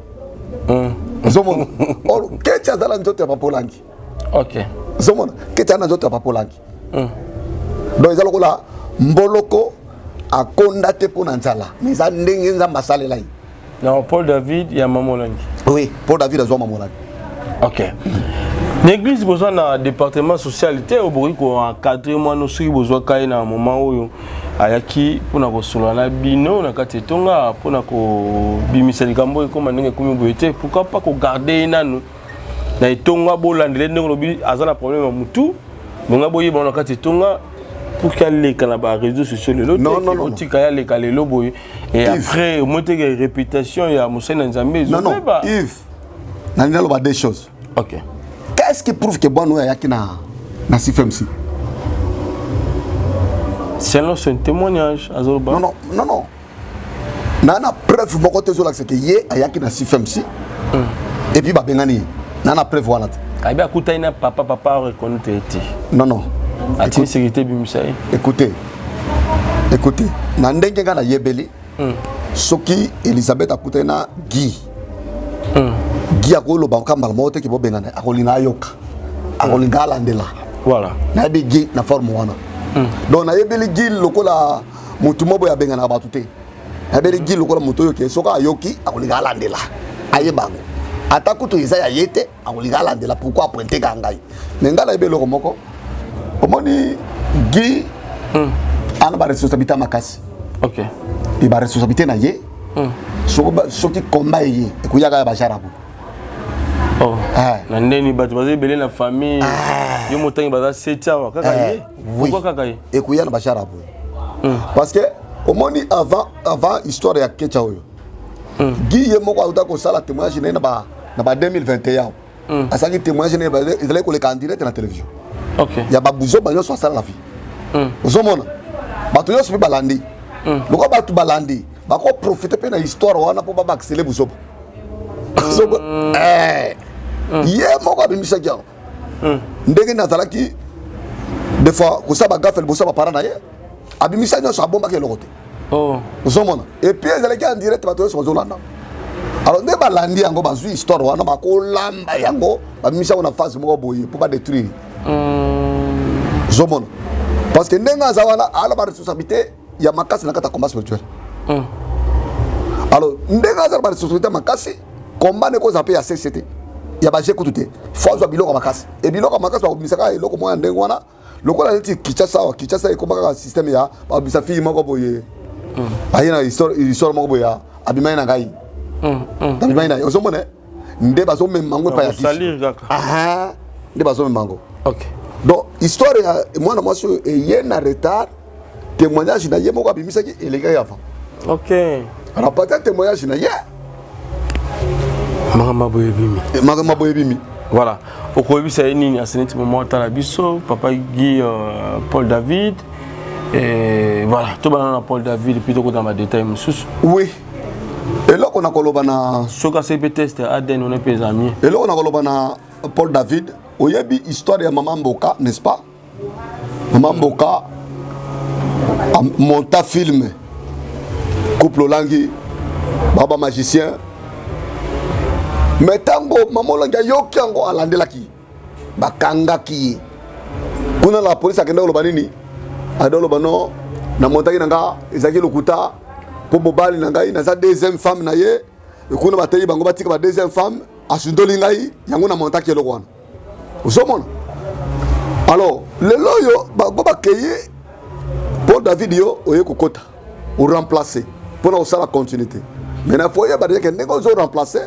Ozomona. Or kecha zala njoto ya papolangi. OK. Ozomona. Kecha na njoto ya papolangi. Donc ezalo kola mboloko akonda te pona nzala mais za ndenge nzamba salela. Non, Paul David ya Mamolangi. Oui, Paul David azwa Mamolangi. OK. L'église besoin na département socialité au bori ko encadrer moi no suri besoin kai na moment oyo ayaki pona ko solana bino na katetonga pona ko bimisa likambo ko mandenge komi boyete pourquoi pas ko garder nanu na etonga bolandele ndenge lobi azana problème mutu bonga boyi bona katetonga pour qu'elle les canaba réseaux sociaux le non les calelo boy et après monter une réputation il y a Moussa Nzambe non Yves nani lo ba des choses. OK. Qu'est-ce qui prouve que bon yaki na CFMC? Selon son témoignage Azolba. Non nana preuve moko te zola que ye ayaki na CFMC et puis ba bengani nana preuve wana te aiba kutaina papa reconnaître non Ati sécurité bimisai. Écoutez, na ndenge nga na yebeli soki Elisabeth akutena Guy akolo ba kambala mote ki bobengana akolinga yoka akolinga alandela voilà na bi Guy na forme wana donc na yebeli Guy lokola mutu mobo ya bengana ba tuté na yebeli Guy lokola mutu yoke soka ayoki akolinga alandela ayebango atakuto izaya yete akolinga alandela pourquoi pointer kangai ngala yebeli moko omoni Guy ana ba responsabilité makasi. OK. Et ba responsabilité na ye soki combat ye ekuyaka ba jarabu. Oh. Na ndeni batu baze belé na famille yo motangi baza setia wa kaka ye. Pourquoi kaka ye? Ekuyana ba jarabu. Parce que omoni avant histoire ya Kecha oyo. Guy ye moko auta ko sala témoignage na ba 2021. Asaki témoignage na ba ezali ko le candidat na télévision. OK. Ya babuzo banyo so sala la vie. Ozomona. Bato yo so balandi. Loko batu balandi. Bako profiter pe na histoire wana po ba accélérer buzo. Ye moko abimisa kia. Ndenge nazalaki des fois ko sa ba gafel bo sa ba parana ye. Abimisa nyo so bomba ke lokote. Oh. Ozomona. Et puis ezalaki en direct bato yo so bazolanda. Alors ne balandi yango bazui histoire wana bako lamba yango abimisa na phase moko boye pour pas détruire. Zomona. Parce que ndenga zawana ala ba responsabilité ya makasi na kata combat spirituel. Alors ndenga za ba responsabilité makasi combat ne ko zape ya CCT. Ya ba jekutute. Faut zo biloko makasi. Et biloko makasi ba komisaka eloko moya ndenga wana lokola neti Kinshasa e combat ka système ya ba bisa fi moko boye. Ayina histoire moko boye abimai na ngai. Abimai na ozomona nde bazo memango pa ya salir kaka. Nde bazo memango. OK. Donc histoire moi na moi et na retard témoignage na yemo ko bimisa ki elega yafa. OK. Alors peut-être témoignage na ye. Mama boyebimi. Voilà. Okobisa nini aseneti moment tala biso papa Guy Paul David et voilà, tout banana Paul David plutôt que dans ma détail mususu. Oui. Et là on a koloba na soka CP test Aden on est pas amis. Et là on a koloba na Paul David. Oyebi histoire ya Maman Mboka, n'est-ce pas? Maman Mboka a monté film couple langi baba magicien. Mais tango Maman Langi yoki yango alandelaki bakangaki. Kuna la police akenda loba nini? Adolo bano na montaki nanga ezaki lokuta po mobali nanga ina za deuxième femme na ye. Kuna batayi bango batika ba deuxième femme asundoli ngai yango na montaki eloko wana. Alors, le loyo, Paul David yo, oye kokota, ou remplacer, pour nous faire la continuité. Mais il faut dire que nous avons remplacé,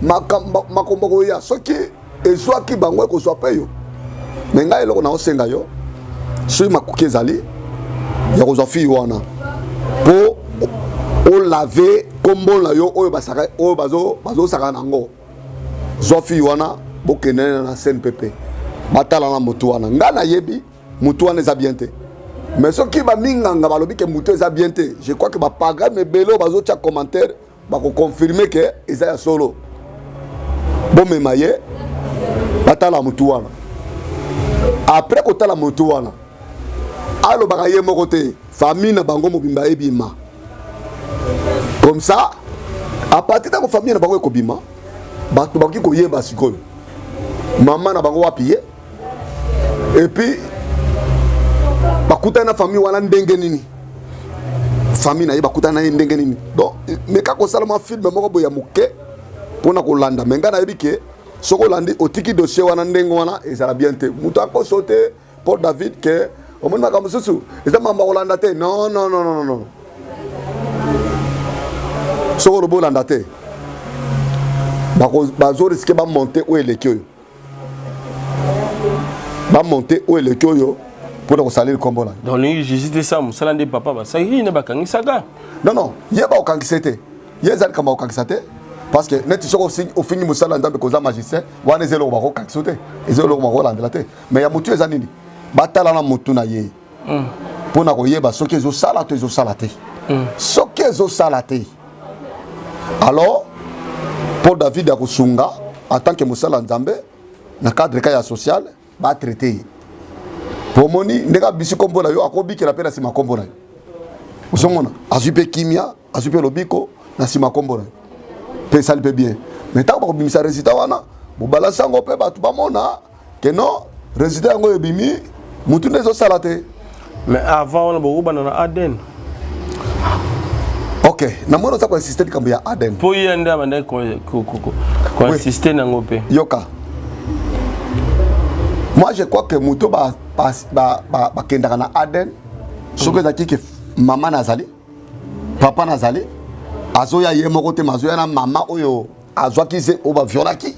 makombo ya, ce qui est soit qui bangwe ko soit payo. Mais nga eloko na osenga yo, sur ma kukezali, ya ko zofi wana. Pour o laver kombo la yo oyo basaka, oyo bazo saka nango. Zofi wana bokene na CNPP batala na motu wana nga na yebi motu wana eza bien te mais soki baminganga balobi ke motu eza bien te je crois que baprogramme ebele oyo bazotia commentaire bakoconfirme ke eza ya solo bomema ye batala motu wana après kotala motu wana alobaka ye moko te famille na bango mobimba ebima comme ça à partir de la famille na bango ekobima bato bakoki koyeba sikoyo mama na bango wapi ye et puis bakutana na famille wana ndenge nini famille na ye bakutana na ndenge nini donc mais kako salama film moko boya muke pona kolanda menga na yebike soko landi otiki dossier wana ndenge wana ezala bien te muto ako sauter pour David que au monde makambo susu eza mama kolanda te non non non non non soko robo landa te bazo risquer ba monter ou eleki oyo ba monter ou eleki oyo pour ko salir kombo la donc les j'hésite ça musala de papa ba ça ina bakangisa ga non non yeba okangisa te yeza kama okangisa te parce que net soko au fini musala ndambe koza magicien wana ezelo ba ko kangisa te ezelo ba ko landa te mais ya mutu eza nini batala na mutu na ye pona ko yeba soki ezo sala to ezo sala te soki ezo sala te alors pour David Akusunga en tant que musala nzambe na cadre ka ya social ba traiter pour moni ndeka bisi kombo na yo akobiki la pena sima kombo na yo usomona azupe kimia azupe lobiko na sima kombo na yo pe ça peut bien mais tant ko bimisa résultat wana bo balancer ngo pe ba tu ba mona que non résultat ngo ebimi mutu ndezo salate mais avant on bo bana na Aden. Ok, na mwana za insister kambo ya Aden. Po yenda banda ko insister na ngope. Yoka. Moi je crois que muto ba kenda na Aden. Soko za kike mama nazali, papa nazali, azoya ye moko te mazoya na mama oyo azwa kize oba violaki.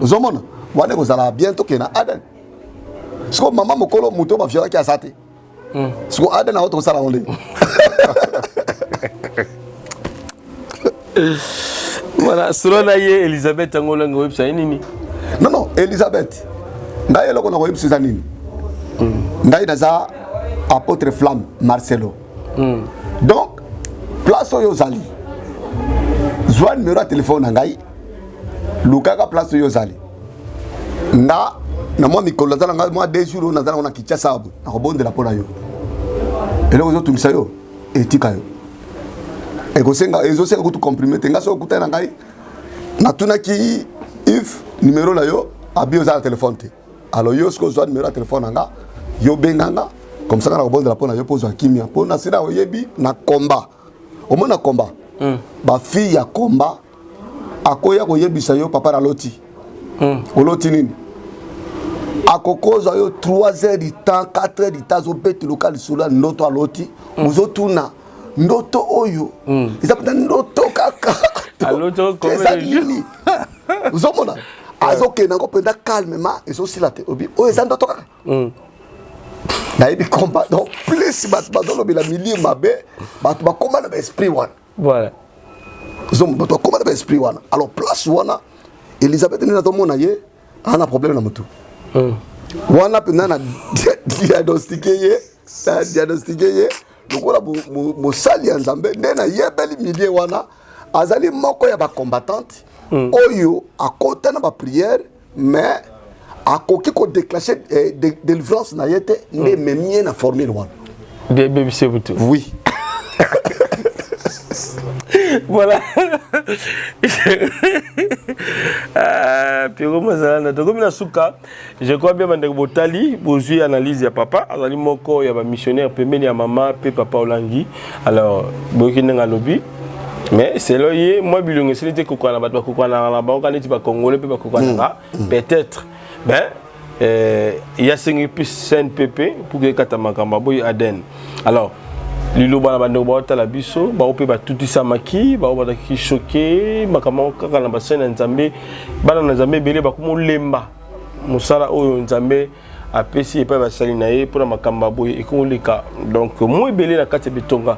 Uzomona, wane kozala bientôt ke na Aden. Soko mama mokolo muto ba violaki asate. Soko Aden na auto sala onde. Voilà, selon naie Elisabeth Angola ngo website nini? Non non, Elisabeth. Ndaye loko na website nini? Ndaye naza apôtre Flamme Marcelo. Donc place oyo zali. Zwa numéro de téléphone ngai. Lukaka place oyo zali. Na moi mikolo zala ngai moi 2 jours na zala na Kinshasa abu. Na kobondela pona yo. Eloko zo tumisa yo etika yo. Ekosenga ezosenga kutu comprimer tenga so kutana ngai natuna ki if numéro la yo abio za téléphone te alors yo sko zo numéro de téléphone nga yo benganga comme ça na kobondela pona yo pozo kimia pona sina oyebi na combat au moins na combat ba fille ya combat akoya koyebisa yo papa na loti oloti nini akokoza yo 3 heures du temps 4 heures du temps zo bete local sula ndoto aloti uzotuna ndoto oyo izapita ndoto kaka aloto komeli uzomona azoke na kopenda calmement ezosila te obi oyo eza ndoto kaka na ebi combat donc plus bato la milieu mabe bato bakoma na esprit wana voilà bato bakoma na esprit wana alors place wana Elisabeth ni natomona ye ana problème na mutu wana pena na diagnostiquer ye lokola mosali ya nzambe nde na yebeli milieu wana azali moko ya bacombattante oyo akota na baprière mais akoki kodéclencher délivrance na ye te nde memie na formule wana oui voilà Pierrot Mazalana tokomi na suka je crois bien bande botali bozui analyse ya papa azali moko ya ba missionnaire pembeni ya mama pe papa Olangi alors bokine nga lobi mais c'est là yé moi bilonge c'était kokana ba kokana na ba kaneti ba congolais pe ba kokana peut-être ben il y a 5 plus CNPP pour que katamakamba boy Aden alors lilo bana bande ba la biso ba ope ba tutisa maki ba ba ki choqué makama kaka na basene nzambe bana na nzambe belé ba kumo lemba musala oyo nzambe apesi epai basali na ye mpona makambo ya boye ekoleka. Donc moi ebele na kati ya bitonga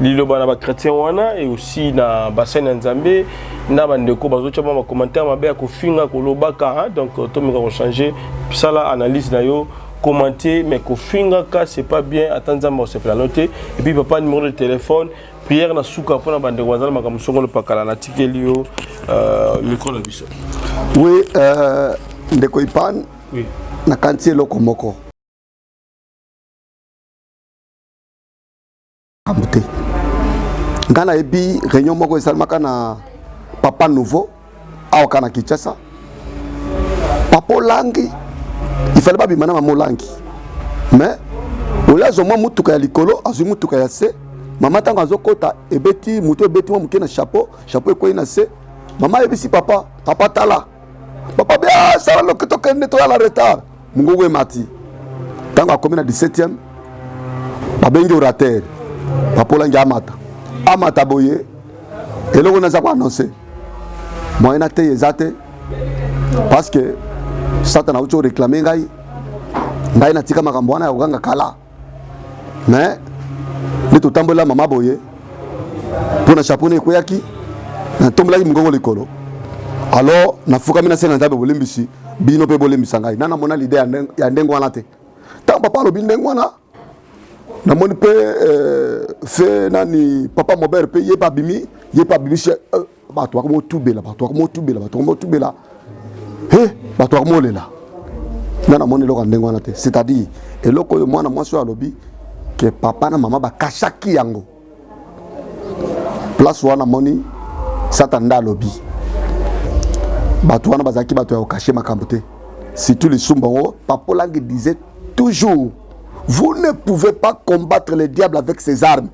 liloba na bachrétien wana et aussi na basali na nzambe na bandeko bazotia ba commentaire mabe ya kofinga kolobaka. Donc tomeka kochanger sala analyse na yo commenter mais kofinga ka c'est pas bien. Attends se fait noter et puis papa numéro de téléphone prière na suka mpona bandeko bazala makambo songolo pakala na tikeli yo micro na biso. Oui, ndeko Ipan. Oui. Na kanti eloko moko. Amute. Ngana ebi réunion moko esalimaka na papa nouveau awa na Kinshasa. Papa Langi il fallait pas bimana mamolangi. Mais olazo mo mutuka ya likolo azu mutuka ya se. Mama tango azokota ebeti mutu ebeti mo mukena chapeau ekoyi na se. Mama ebisi papa tala. Papa bien ça le que tokende to la retard. Mungu mati. Tango akomi na 17e. Babengi orateur. Papa Langi amata boye. Eloko na za ko annoncer. Moi na te ezate parce que Satan a auto réclamé ngai na tika makambo wana ya koganga kala. Mais ni totambola mama boye pona chapeau ne koyaki na tombola mungongo likolo. Alors na fukami na sena nzabe bolembisi bino pe bolembisa ngai nana mona l'idée ya ndengo wana te tant papa lo bindengo wana na moni pe fait nani papa mobere pe ye pa bimi ba to ko tubela ba to molela nana moni lo ndengo wana te c'est-à-dire eloko yo mwana mwasi ya lobi que papa na mama ba kashaki yango place wana moni satanda lobi bato wana bazaki bato ya cacher makambo te surtout les Sumbango. Papa Langi disait toujours vous ne pouvez pas combattre le diable avec ses armes.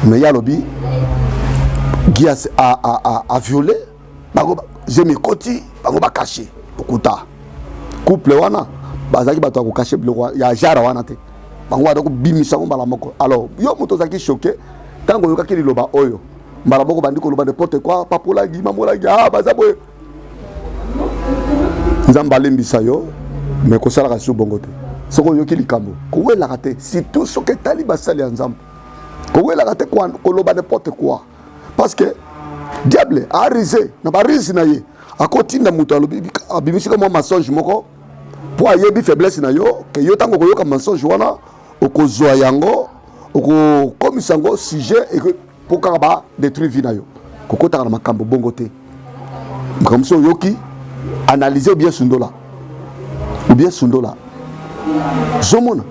Mais yalobi qui a violé j'ai mis koti bango ba cacher okuta couple wana bazaki bato ya cacher biloko ya jara wana te bango ba ko bimisa ngo bala moko. Alors yo moto zaki choqué tango yokaki liloba oyo mbala moko bandi ko loba n'importe quoi Papa Langi mamolangi baza boye nzamba lembisa yo mais ko sala ka su bongo te soko yoki likambo ko wela kate surtout soke tali basali ya nzamba ko wela kate ko loba n'importe quoi parce que diable a risé na ba risé na ye akotinda muto alobi abimisi comme mensonge moko po ayebi faiblesse na yo ke yo tango ko yoka mensonge wana okozwa yango okomisa yango sujet et pour kaka ba détruire vie na yo kokota na makambo bongo te comme ça yoki analyser ou bien sundola zomona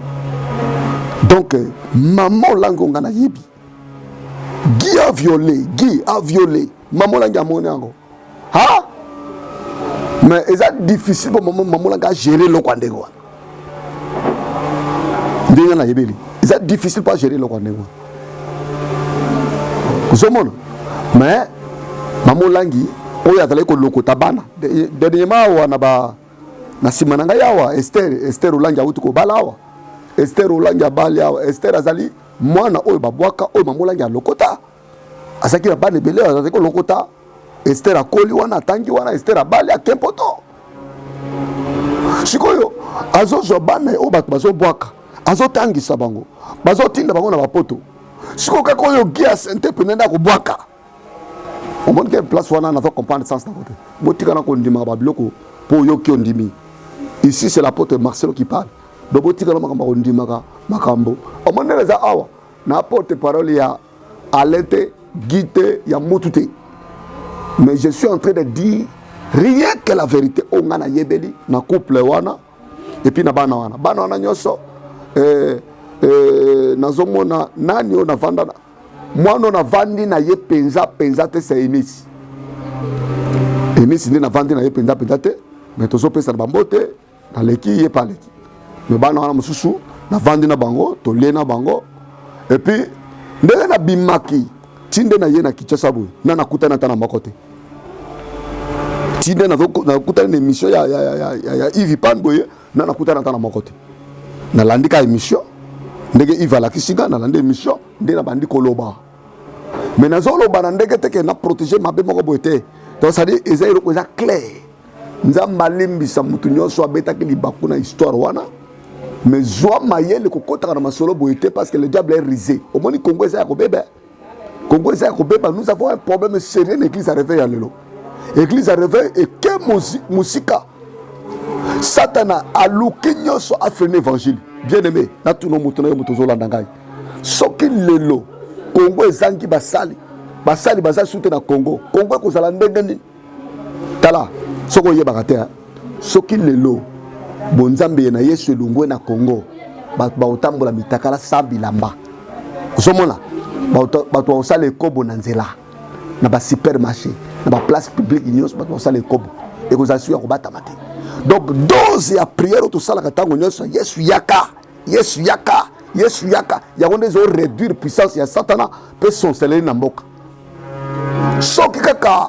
donc maman Langonga na yebi Guy a violé maman Langi amoni yango ha mais c'est difficile pour maman Langi à gérer le kwandego ndenge na yebeli c'est difficile pas gérer le kwandego zomona mais maman Langi oyo azali kolokota bana dernièrement wana ba na sima na ngai awa Esther Olangi auti kobala awa Esther Olangi abali awa Esther azali mwana oyo babwaka oyo maman Langi alokota asaki na bana ebele azali kolokota Esther akoli wana atangi wana Esther abali akempoto sikoyo azozwa bana oyo bato bazobwaka azotangisa bango bazotinda bango na bapoto sikoyo kaka oyo gia sente penenda kobwaka on montre que place wana na comprendre sens na côté botika na kondima babiloko po yoki ondimi ici c'est l'apôtre Marcelo qui parle donc botika na makambo ondima makambo on montre les awa na porte parole ya alete guide ya mutute mais je suis en train de dire rien que la vérité on ngana yebeli na couple wana et puis na bana wana nyoso nazomona nani ona vandana mwana na vandi na ye penza te c'est Enis ndi na vandi na ye penza te mais tozo pesa na bambote na leki ye pa leki mais bana wana mususu na vandi na bango to lena bango et puis ndenge na bimaki tinde na ye na Kinshasa boy na nakutana ta na makote tinde na kutana na émission ya Yves Pan boy na nakutana ta na makote na landika émission ndenge Yves la kisinga na lande émission ndenge na bandi koloba mais na zolo bana ndenge teke na protéger mabe moko boité donc ça dit ezero ko za clair nzambe alimbisa mutu nyonso abetaki libaku na histoire wana mais zwa mayele kokotaka na masolo boye te parce que le diable est risé omoni Congo eza ya kobeba Congo eza ya kobeba. Nous avons un problème sérieux l'église à réveil à lelo église à réveil et que musika Satana aluki nyonso a freiner l'évangile bien aimé na tuno mutu na mutu zolanda ngai soki lelo Congo ezangi basali baza soute na Congo ekozala ndenge nini tala soko yebaka te soki lelo bonzambe na Yesu elongwe na Congo baotambola mitakala sa bilamba ozomona bato osala ekobo na nzela na ba supermarché na ba place publique nyonso bato osala ekobo ekozala suya kobatama te. Donc dose ya prière tosalaka ntango nyonso Yesu yaka yango nde ezo réduire puissance ya Satana mpe sonseleli na mboka soki kaka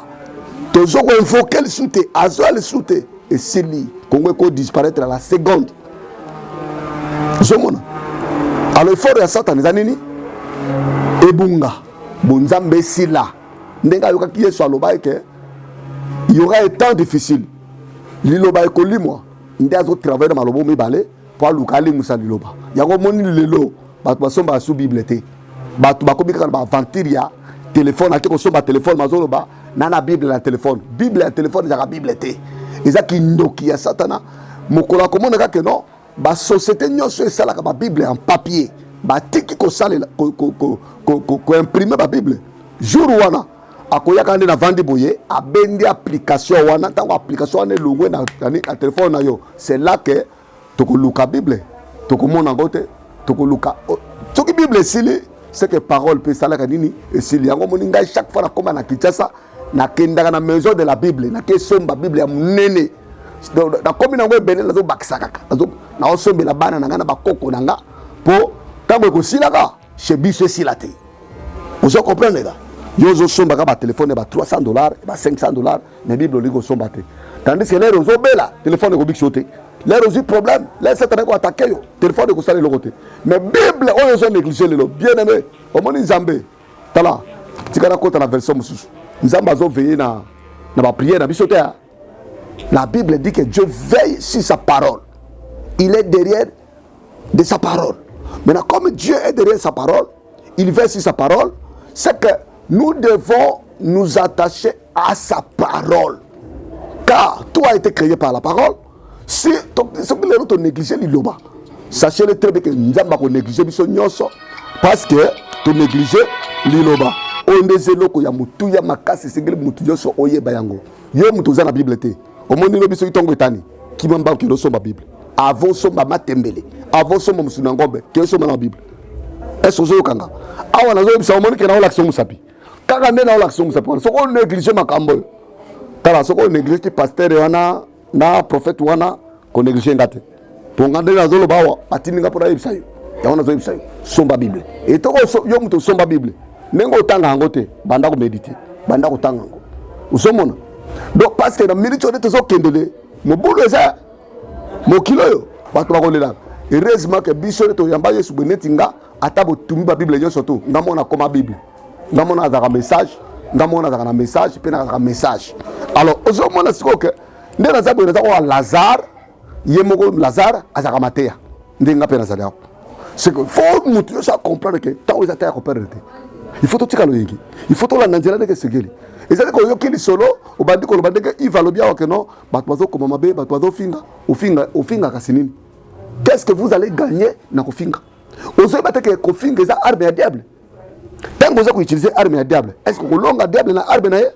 tozo koinvoke lisusu te azoya lisusu te esili Congo ekodisparaître à la seconde ozomona. Alors effort ya Satana eza nini ebunga bonzambe esila ndenge ayokaki Yesu aloba eke il y aura un temps difficile liloba ekolimwa nde azotravaille na maloba mibale po aluka alimusa liloba yango moni lelo bato basomba basu bible te bato bakomi kaka na baaventure ya telefone ake kosomba telefone mazoloba nana bible na telefone ya telefone ezaka bible te eza kindoki ya Satana mokolo akomona kaka no basociété nyonso esalaka babible en papier batiki kosalela koimprime babible jour wana akoyaka nde na vandi boye abendi application wana ntango application wana elongwe na telefone na yo c'est là que tokoluka bible tokomona yango te tokoluka soki bible esili c'est que parole mpe esalaka nini esili yango moni ngai chaque fois nakoma na Kinshasa nakendaka na maison de la bible nakesomba bible ya monene nakomi nango ebele nazobakisa kaka naosombela bana na ngai na bakoko na nga mpo ntango ekosilaka chez biso esila te ozo comprendre ka yo ozosombaka batelefone ba $300 ba $500 mais bible olingi osomba te tandis que lere ozobela telefone ekobikisa te lere ozwi problème lere Satana ekoatake yo telefone ekosala eloko te mais bible oyo ozo néglige lelo bien aimé omoni nzambe tala tika nakota na version mosusu nzambe azoveille na baprière na biso te. La Bible dit que Dieu veille sur sa parole. Il est derrière de sa parole. Maintenant, comme Dieu est derrière sa parole, il veille sur sa parole, c'est que nous devons nous attacher à sa parole. Car tout a été créé par la parole. Si les autres négligent l'Iloba, sachez-le très bien que nous avons négligé parce que tu négliges l'Iloba. On est loko ya mutu ya makasi segele mutu yoso oye bayango. Yo mutu za na Bible te. Omoni lobiso itongo etani. Kimamba ke somba Bible. Avant somba matembele. Avant somba musuna ngombe. Ke somba na Bible. Est-ce que kanga? Awa na zo bisa omoni ke na olaction musapi. Kaka nde na olaction musapi. So ko négliger makambo. Tala so ko négliger pasteur wana na prophète wana ko négliger ngate. Ponga nde na zo lobawa atininga pona ibisayo. Ya wana zo ibisayo. Somba Bible. Et to yo mutu somba Bible. Nengo otanga ngo te banda ko méditer banda ko tanga ngo usomona donc parce que na minute on est zo kendele mo bulu eza mo kilo yo bato ba ko lela heureusement que biso to yamba Yesu benetinga atabo tumi ba Bible yo soto ngamona koma Bible ngamona azaka message ngamona azaka na message pe na azaka message alors usomona siko que nde na zabo na ko Lazare yemoko Lazare azaka mateya ndenga pe na zala c'est que faut mutu yo sa comprendre que tant ils attaquent ko perdre. Il faut tout loyeki. Il faut tout la nanzela de segeli. Et ça ko yoki solo o bandi ko bandi ke il va le bien que non, batwazo ko mamabe, batwazo finga, ofinga kasinini. Qu'est-ce que vous allez gagner na ko finga? Ozo bateke ko finga za arme ya diable. Tant que vous allez utiliser arme ya diable, est-ce que ko longa diable na arme na ye?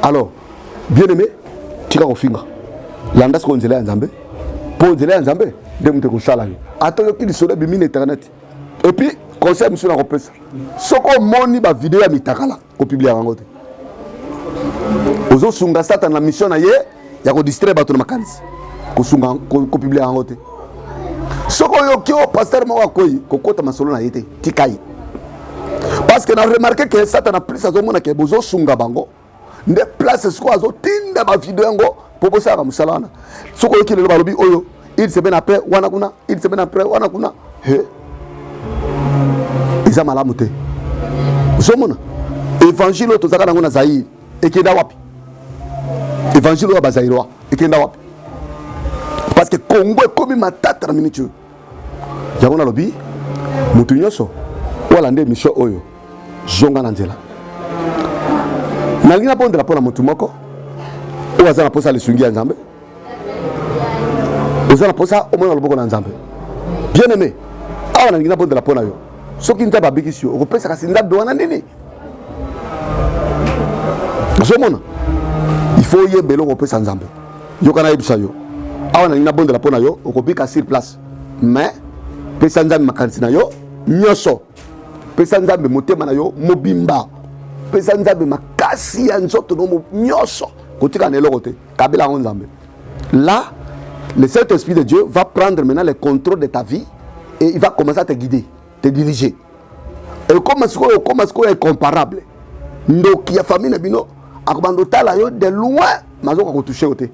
Alors, bien aimé, tika ko finga. Landa ko nzela nzambe. Po nzela nzambe, demute ko sala. Ato yoki solo bi mine internet. Et puis conseil monsieur na repesa soko moni ba vidéo ya mitakala ko publier yango te ozo sunga Satan na mission na ye ya ko distraire bato na makanisi ko sunga ko publier yango te soko yo ki o pasteur mo akoyi ko kota masolo na yete tikai parce que na remarqué que Satan a plus azo mona ke bozo sunga bango nde place soko azo tinda ba vidéo yango popo saka musalana soko yo ki le balobi oyo il se ben après wana kuna il se ben après wana kuna he Iza malamu te. Uzomona évangile tozaka nango na Zaïre ekeda wapi évangile oyo bazaïrois ekenda wapi parce que Congo ekomi matata na minute yango nalobi mutu nyonso oyo alanda émission oyo zonga na nzela nalingi nabondela mpo na motu moko oyo aza na posa lisungi ya nzambe oza na posa omona loboko na nzambe bien aimé awa nalingi nabondela mpo na yo soki nzambe abikisi yo okopesa kasi nzambe wana nini ozomona il faut oyebela okopesa nzambe yoka nayebisa yo awa nalingi nabondela mpo na yo okobika sur place mais pesa nzambe makanisi na yo nyonso pesa nzambe motema na yo mobimba pesa nzambe makasi ya nzoto no nyonso kotika na eloko te kabela yango nzambe là le Saint-Esprit de Dieu va prendre maintenant le contrôle de ta vie et il va commencer à te guider, te diriger. Et comme ce qu'on est incomparable, ndoki ya famille bino akobando tala yo de loin mazoka ko toucher ote.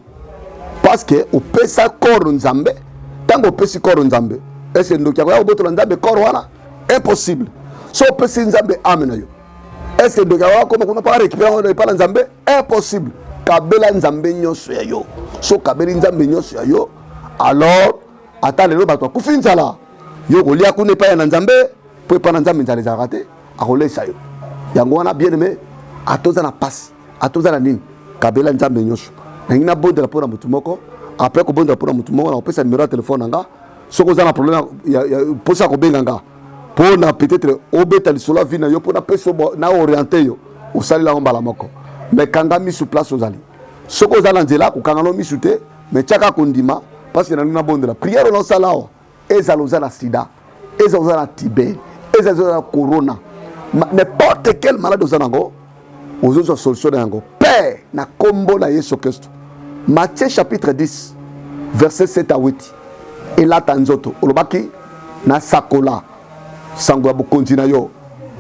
Parce que au pesa corps nzambe, tango pesi corps nzambe, est-ce ndoki ya boto nzambe corps wana impossible. So pesi nzambe amena yo. Est-ce que ndoki ya comme on pas récupérer par nzambe impossible. Kabela nzambe nyonso ya yo. So kabeli nzambe nyonso ya yo alors ata lelo bato akufinzala yo kolia kuna epai na nzambe po epai na nzambe nzala ezalaka te akolesa yo yango wana bien aimé atoza na pasi atoza na nini kabela nzambe nyonso nangi nabondela mpo na motu moko après kobondela mpo na motu moko nakopesa numéro ya telefone nanga soki oza na problème mposa kobenga nga mpo na peut-être obeta lisolo ya vi na yo mpo na pesa na orienté yo osalilango mbala moko mais kanga misu place ozali soko ozala nzela kokanga no misu te mais tiaka kondima parce que nalingi nabondela prière onosala awa ezala oza na sida ezala oza na tibet ezala oza na corona n'importe quelle malade oza nango ozozwa solution na yango père na kombo na yesu kristo Matthieu chapitre 10 verset 7 à 8 elata nzoto olobaki nasakola sango ya bokonzi na yo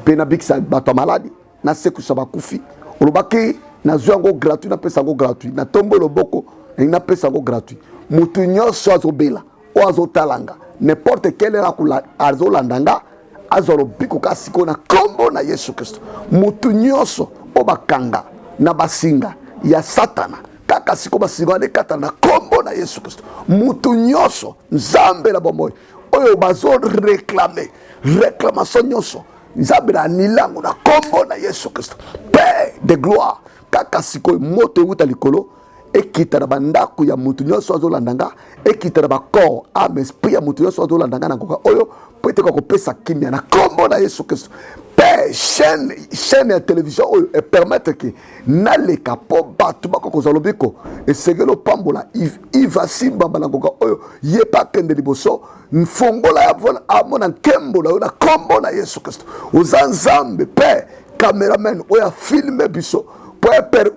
mpe nabikisa bato ya maladi nasekusa bakufi olobaki nazwi yango gratuit napesa yango gratuit natombo loboko nalingi napesa yango gratuit mutu nyonso azobela oyo azotalanga n'importe quelle heure azolandanga azwa lobiko ka sikoyo na kombo na yesu kristo mutu nyonso oyo bakanga na basinga ya satana kaka sikoyo basinga wana ekatana na kombo na yesu kristo mutu nyonso nzambe na bomoi oyo bazoreklame réclamation nyonso nzambe na anilango na kombo na yesu kristo père de gloire kaka sikoyo moto euta likolo ekita na bandako ya mutu nyonso azolandanga ekita na bakor ame esprit ya mutu nyonso azolandanga na ngoka oyo po ete kopesa kimia na kombo na yesu kristo mpe chaîne ya télévision oyo epermettre ke naleka mpo bato bakokozwa lobiko esengeli opambola iva simbamba na ngoka oyo ye mpe akende liboso mfongola ya amona nkembo na yo na kombo na yesu kristo oza nzambe mpe cameraman oyo afilme biso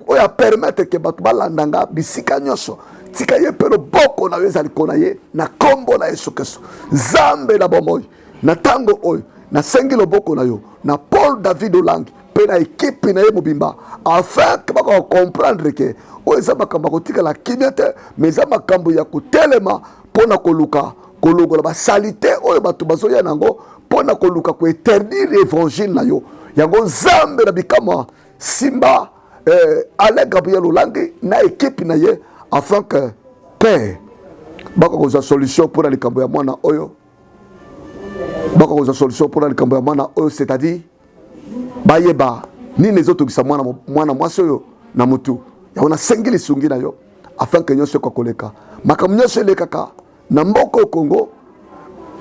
oyo apermettre ke bato balandanga bisika nyonso tika ye mpe loboko na yo ezali kona ye na kombo na yesu kristo nzambe na bomoi na ntango oyo nasengi loboko na yo na Paul David Olangi mpe na ekipe na ye mobimba afin ke bakoka comprendre ke oyo eza makambo ya kotikala kimia te mais eza makambo ya kotelema mpo na koluka kolongola basalite oyo bato bazoya nango mpo na koluka koéternir évangile na yo yango nzambe na bikamwa simba Alain Gabriel Olangi na équipe na ye afin que père bakokozwa solution pour la likambo ya mwana oyo bakokozwa solution pour la likambo ya mwana oyo c'est-à-dire bayeba nini ezotokisa mwana mwasi oyo na mutu yango nasengi lisungi na yo afin que nyonso ekokoleka makambo nyonso elekaka na mboka Congo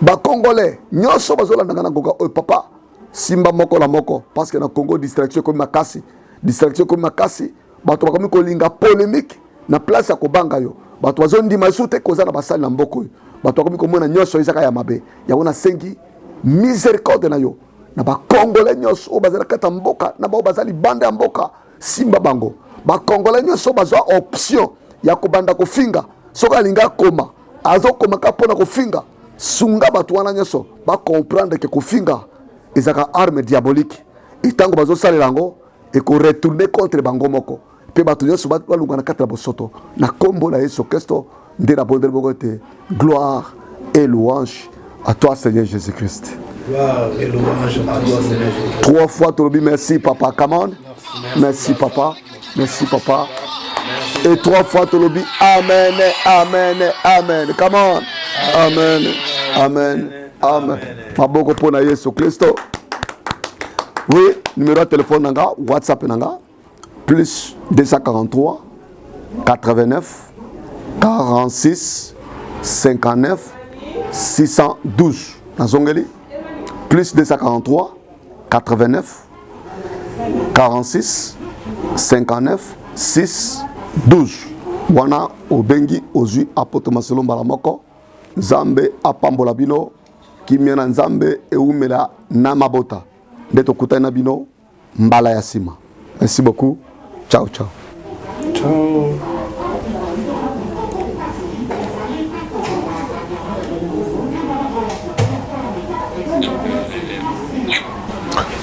bakongolais nyonso bazolandanga na ngoka oyo papa simba moko la moko parce que na Congo distraction comme makasi distraction comme makasi bato bakomi kolinga polémique na place ya kobanga yo bato bazondima su te koza na basali na mboka oyo bato bakomi komona nyonso ezaka ya mabe yango nasengi miséricorde na yo na bakongolais nyonso oyo bazali kata mboka na bao bazali banda ya mboka simba bango bakongolais nyonso bazwa option ya kobanda kofinga soki alinga koma azokomaka mpona kofinga sunga bato wana nyonso bacomprendre ke kofinga ezaka arme diabolique etango bazosalela yango ekoretourne contre bango moko mpe bato nyonso balunga na kati ya bosoto na kombo na yesu kristo nde na bondeli moko ete gloire et louange à toi Seigneur Jésus-Christ. Gloire et louange à toi Seigneur Jésus. 3 fois tu le dis merci papa, come on. Merci papa, merci papa. Merci Et 3 fois tu le dis Amen, Amen, Amen. Come on. Amen, Amen, Amen. Maboko pona Yesu Christo. Oui, numéro de téléphone nanga, WhatsApp nanga, plus 243 89 46 59 612. Nazongeli, plus 243 89 46 59 6 12. Wana obengi ozui apoto masolo mbala moko. Nzambe apambola bino kimiana nzambe eumela na mabota. Ndeto kutana bino mbala ya sima. Merci beaucoup. Ciao ciao. Ciao.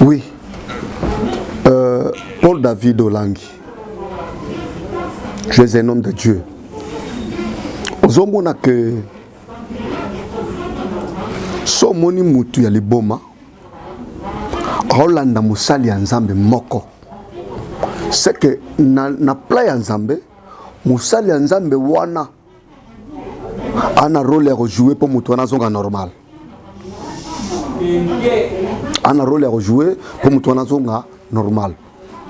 Oui. Paul David Olangi. Tu es un homme de Dieu. Ozomona que so moni mutu ya liboma Rolanda musali ya nzambe moko. C'est que na pla ya nzambe musali ya nzambe wana ana rôle à rejouer pour mutu wana zonga normal. Ana rôle à rejouer pour mutu wana zonga normal.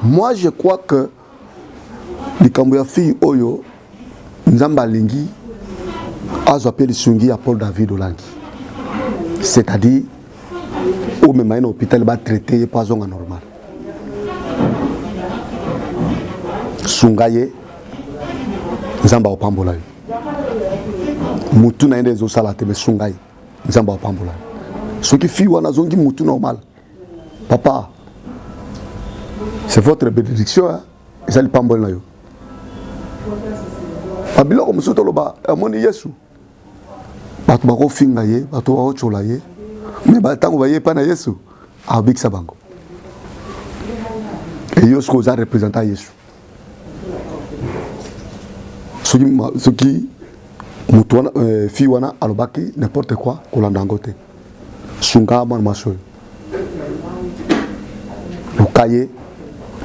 Moi je crois que likambo ya fille oyo nzamba lingi azo appelé sungi à Paul David Olangi. C'est-à-dire ou même un hôpital va traiter pas zonga normal. Sungaye nzamba opambola. Mutu na ende zo salate me sungaye nzamba opambola. Ce qui fille wana zongi mutu normal. Papa, c'est votre bénédiction hein. Ezali pambola na yo. Babilo comme ça toloba amoni Yesu. Bato bako finga ye, bato bako chola ye. Mais batango baye pa na Yesu. Abikisa bango. Et yo ce qu'on a représenté Yesu. Ce qui mutuana fi wana alobaki n'importe quoi kolanda ngote. Sunga man maso. Lukaye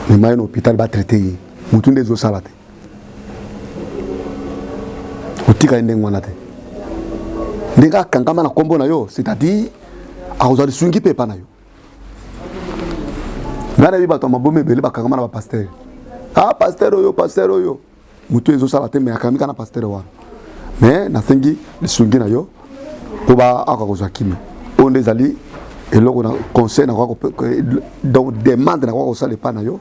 mais mayen hôpital ba traiter mutunde zo salate. Otika ndenge wana te. Ndega kangama na kombo na yo, c'est-à-dire a ozali sungi pepa na yo. Ngana bi bato mabome bele bakangama na ba pasteur. Ah pasteur oyo. Mutu ezo salate me akamika na pasteur wana. Mais na sengi sungi na yo po ba akakozwa kimi. Onde zali eloko na conseil na kwa donc demande na kwa ko sale pa na yo.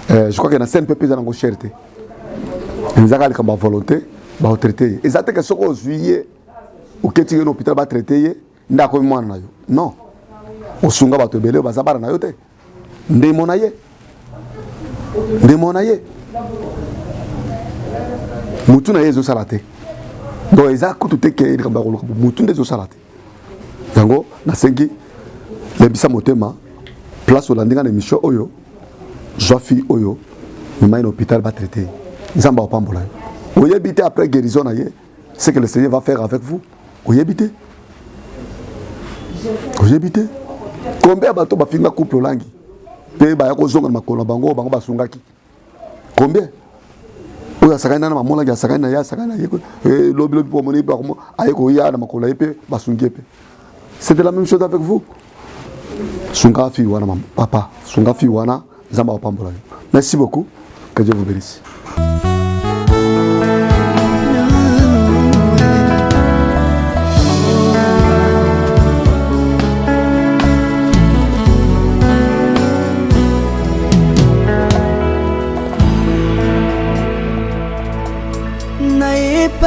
Je crois que na scène pepe za na ko cherté. Nzaka likamba volonté ba traiter. Exacte que soko juillet ou que tu es dans l'hôpital ba traiter ndako mwana na yo. Non. Osunga bato belé bazabara na yo te. Ndemona ye. Mutu na yezo salate. Donc ezako tout que likamba ko mutu ndezo salate. Yango na sengi lebisa motema place olandinga na émission oyo Joafi oyo mama na hôpital ba traiter. Nzamba opambola. Vous habitez après guérison, c'est que le Seigneur va faire avec vous. Vous habitez. Combien de bateaux finga couple langi? Pe ba yako zonga makolo bango basungaki. Combien? Oya sakana na mamola ya sakana yeko lobi pour monnaie par moi ayeko ya na makolo yepe basungi yepe. C'est de la même chose avec vous. Sunga fi wana papa, sunga fi wana nzamba opambola. Merci beaucoup. Que Dieu vous bénisse.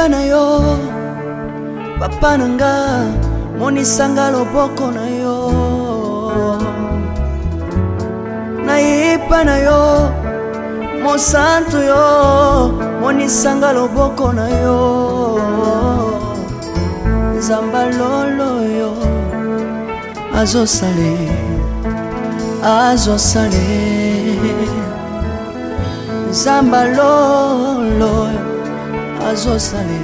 Na yo papa nanga monisanga loboko na yo naipa na yo mosantu yo monisanga loboko na yo nzamba lolo yo azosale nzamba lolo azosale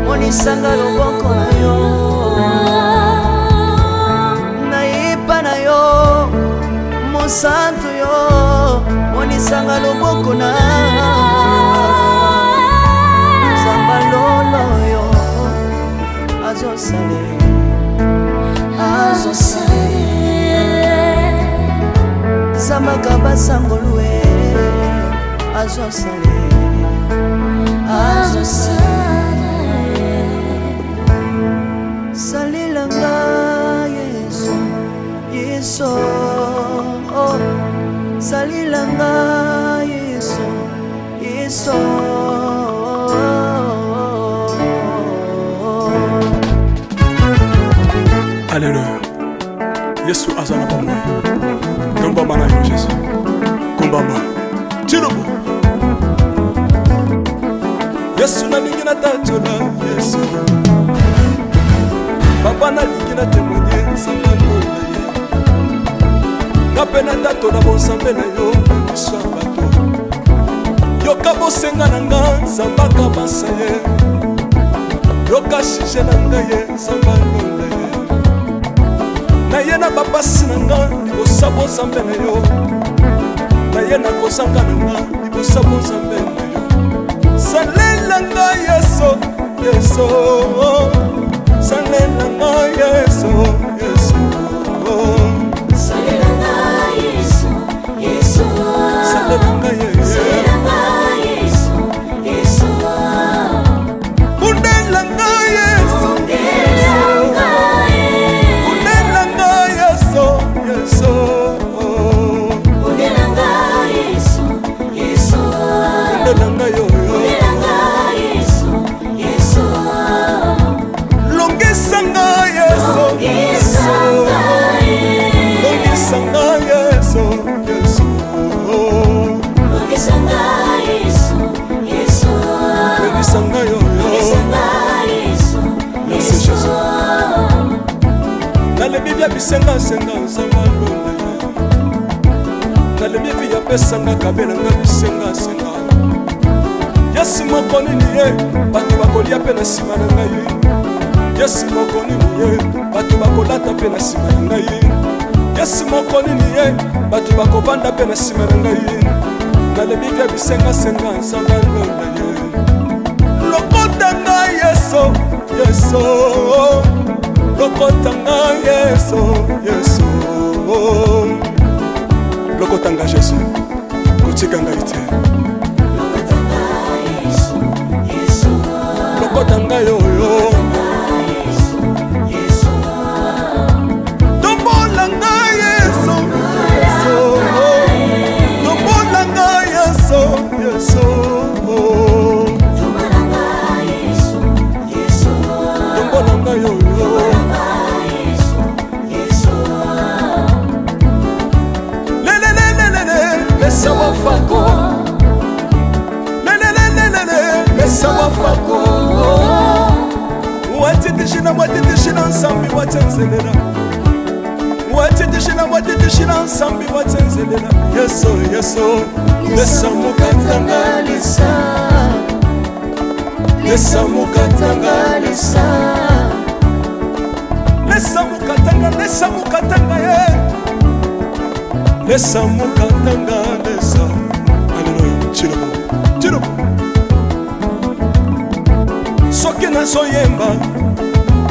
monisanga loboko na yo nayipa na yo mosantu yo monisanga loboko na zamba lolo yo azosale zamba kabasangolue azosale salilanga yesu yesu oh. Salilanga yesu yesu Alléluia. Yesu azana pa moi. Kombamba na yo Jésus. Kombamba. Tirobo. Yesu na lingi na tatola Yesu. Papa na lingi na témoigner sambalo na ye. Napena tatola bon sambela yo biso bato. Yoka bosenga na nga zambaka basaye. Yoka shije na nga ye sambalo na ye. Na ye na babasi na nga libosabo zambe na yo. Na ye na kozanga na nga libosabo zambe na yo. Salela nga yeso yeso. Salela nga yeso yeso. Salela nga yeso yeso. Salela nga yeso. Salela nga yeso yeso. Undela nga yeso. Bibia bisenga senga nzambalo na le bibia pesanga kabela nga bisenga senga Yesu moko nini ye bato bakolia pe na sima na ngai Yesu moko nini ye bato bakolata pe na sima na ngai Yesu moko nini ye bato bakovanda pe na sima na ngai na le bibia bisenga senga nzambalo na ye lokota ngai Yesu Yesu Lokotanga Yesu, Yesu Lokotanga Jésus, Kotikanga ite Lokotanga Yesu, Yesu Lokotanga yo-yo Yesu Tombolanga Yesu, Yesu Tombolanga Yesu, Yesu Tombolanga Yesu, Yesu Tombolanga yo-yo Mesa wafako Mesa wafako Watitishina nsambi watenzelela Watitishina nsambi watenzelela Yeso Yeso Mesa mukatanga lisa Mesa mukatanga lisa Mesa mukatanga ye Lesa mukatanga lesa Alléluia Chirobo Chirobo Soki na soyemba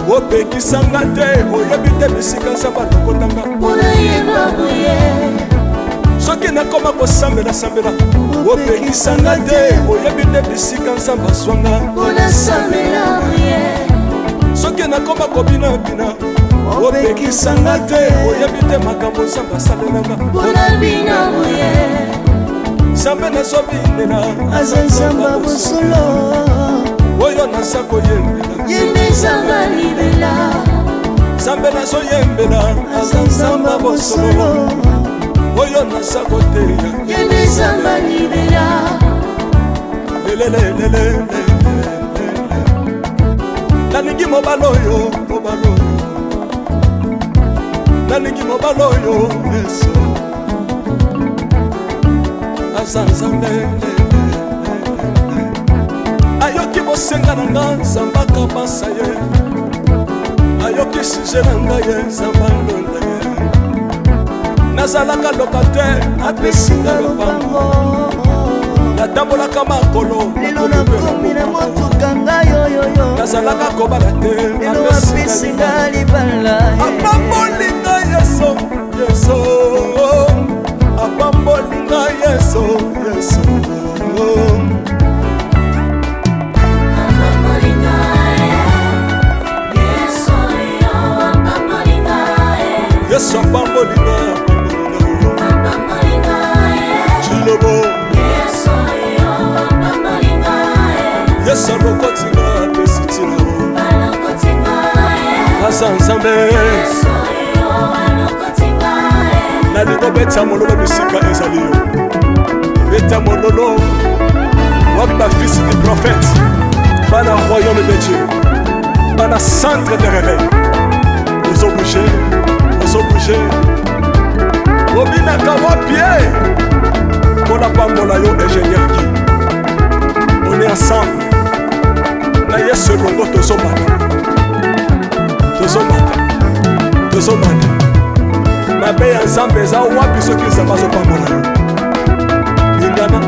Opekisanga te Oyebi te bisika nsamba lokotanga Pona yemba boye Soki na koma kosambela sambela Opekisanga te Oyebi te bisika nsamba swanga Pona sambela boye Soki na koma kobina bina Opekisanga te oyebi te makambo nzambe asalelanga mpona bina boye nzambe nazobindela aza nzamba bosolo oyo naza koyembela yende nzamba libela nzambe nazoyembela aza nzamba bosolo oyo naza koteya yende nzamba libela lelelelelele nalingi mobala oyo nalingi mobala oyo Yesu aza nzambe ayoki bosenga na nga nzambe akabasa ye ayoki suje na ngai ye nzambe alonda ye nazalaka lokatere apesinga lopango natambolaka makolo lelo nakomi na motuka ngai oyoyo nazalaka kobala te lelo apesinga libala apambolinga yeso yeso apambolinga yeso yeso yesu apambolinga chilobo yesu alokotinga apesitina asa nzambe nalingo beta mololo bisika ezali yo beta mololo wapi bafisi du prophète bana royaume de dieu bana centre de réveil ozobouge obinaka wapie mpona pambola yo ingénieur ki on est ensemble na yesu elongo tozomata mabe ya nzambe eza wapi soki nzambe azopambola yo lingana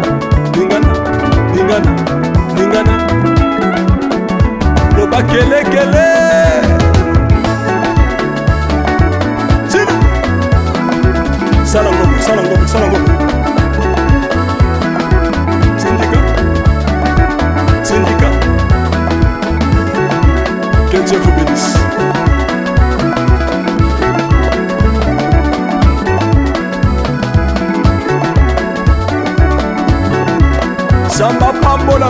loba kelekele sala ngombe syndicat que Dieu vous bénisse. Samba pambola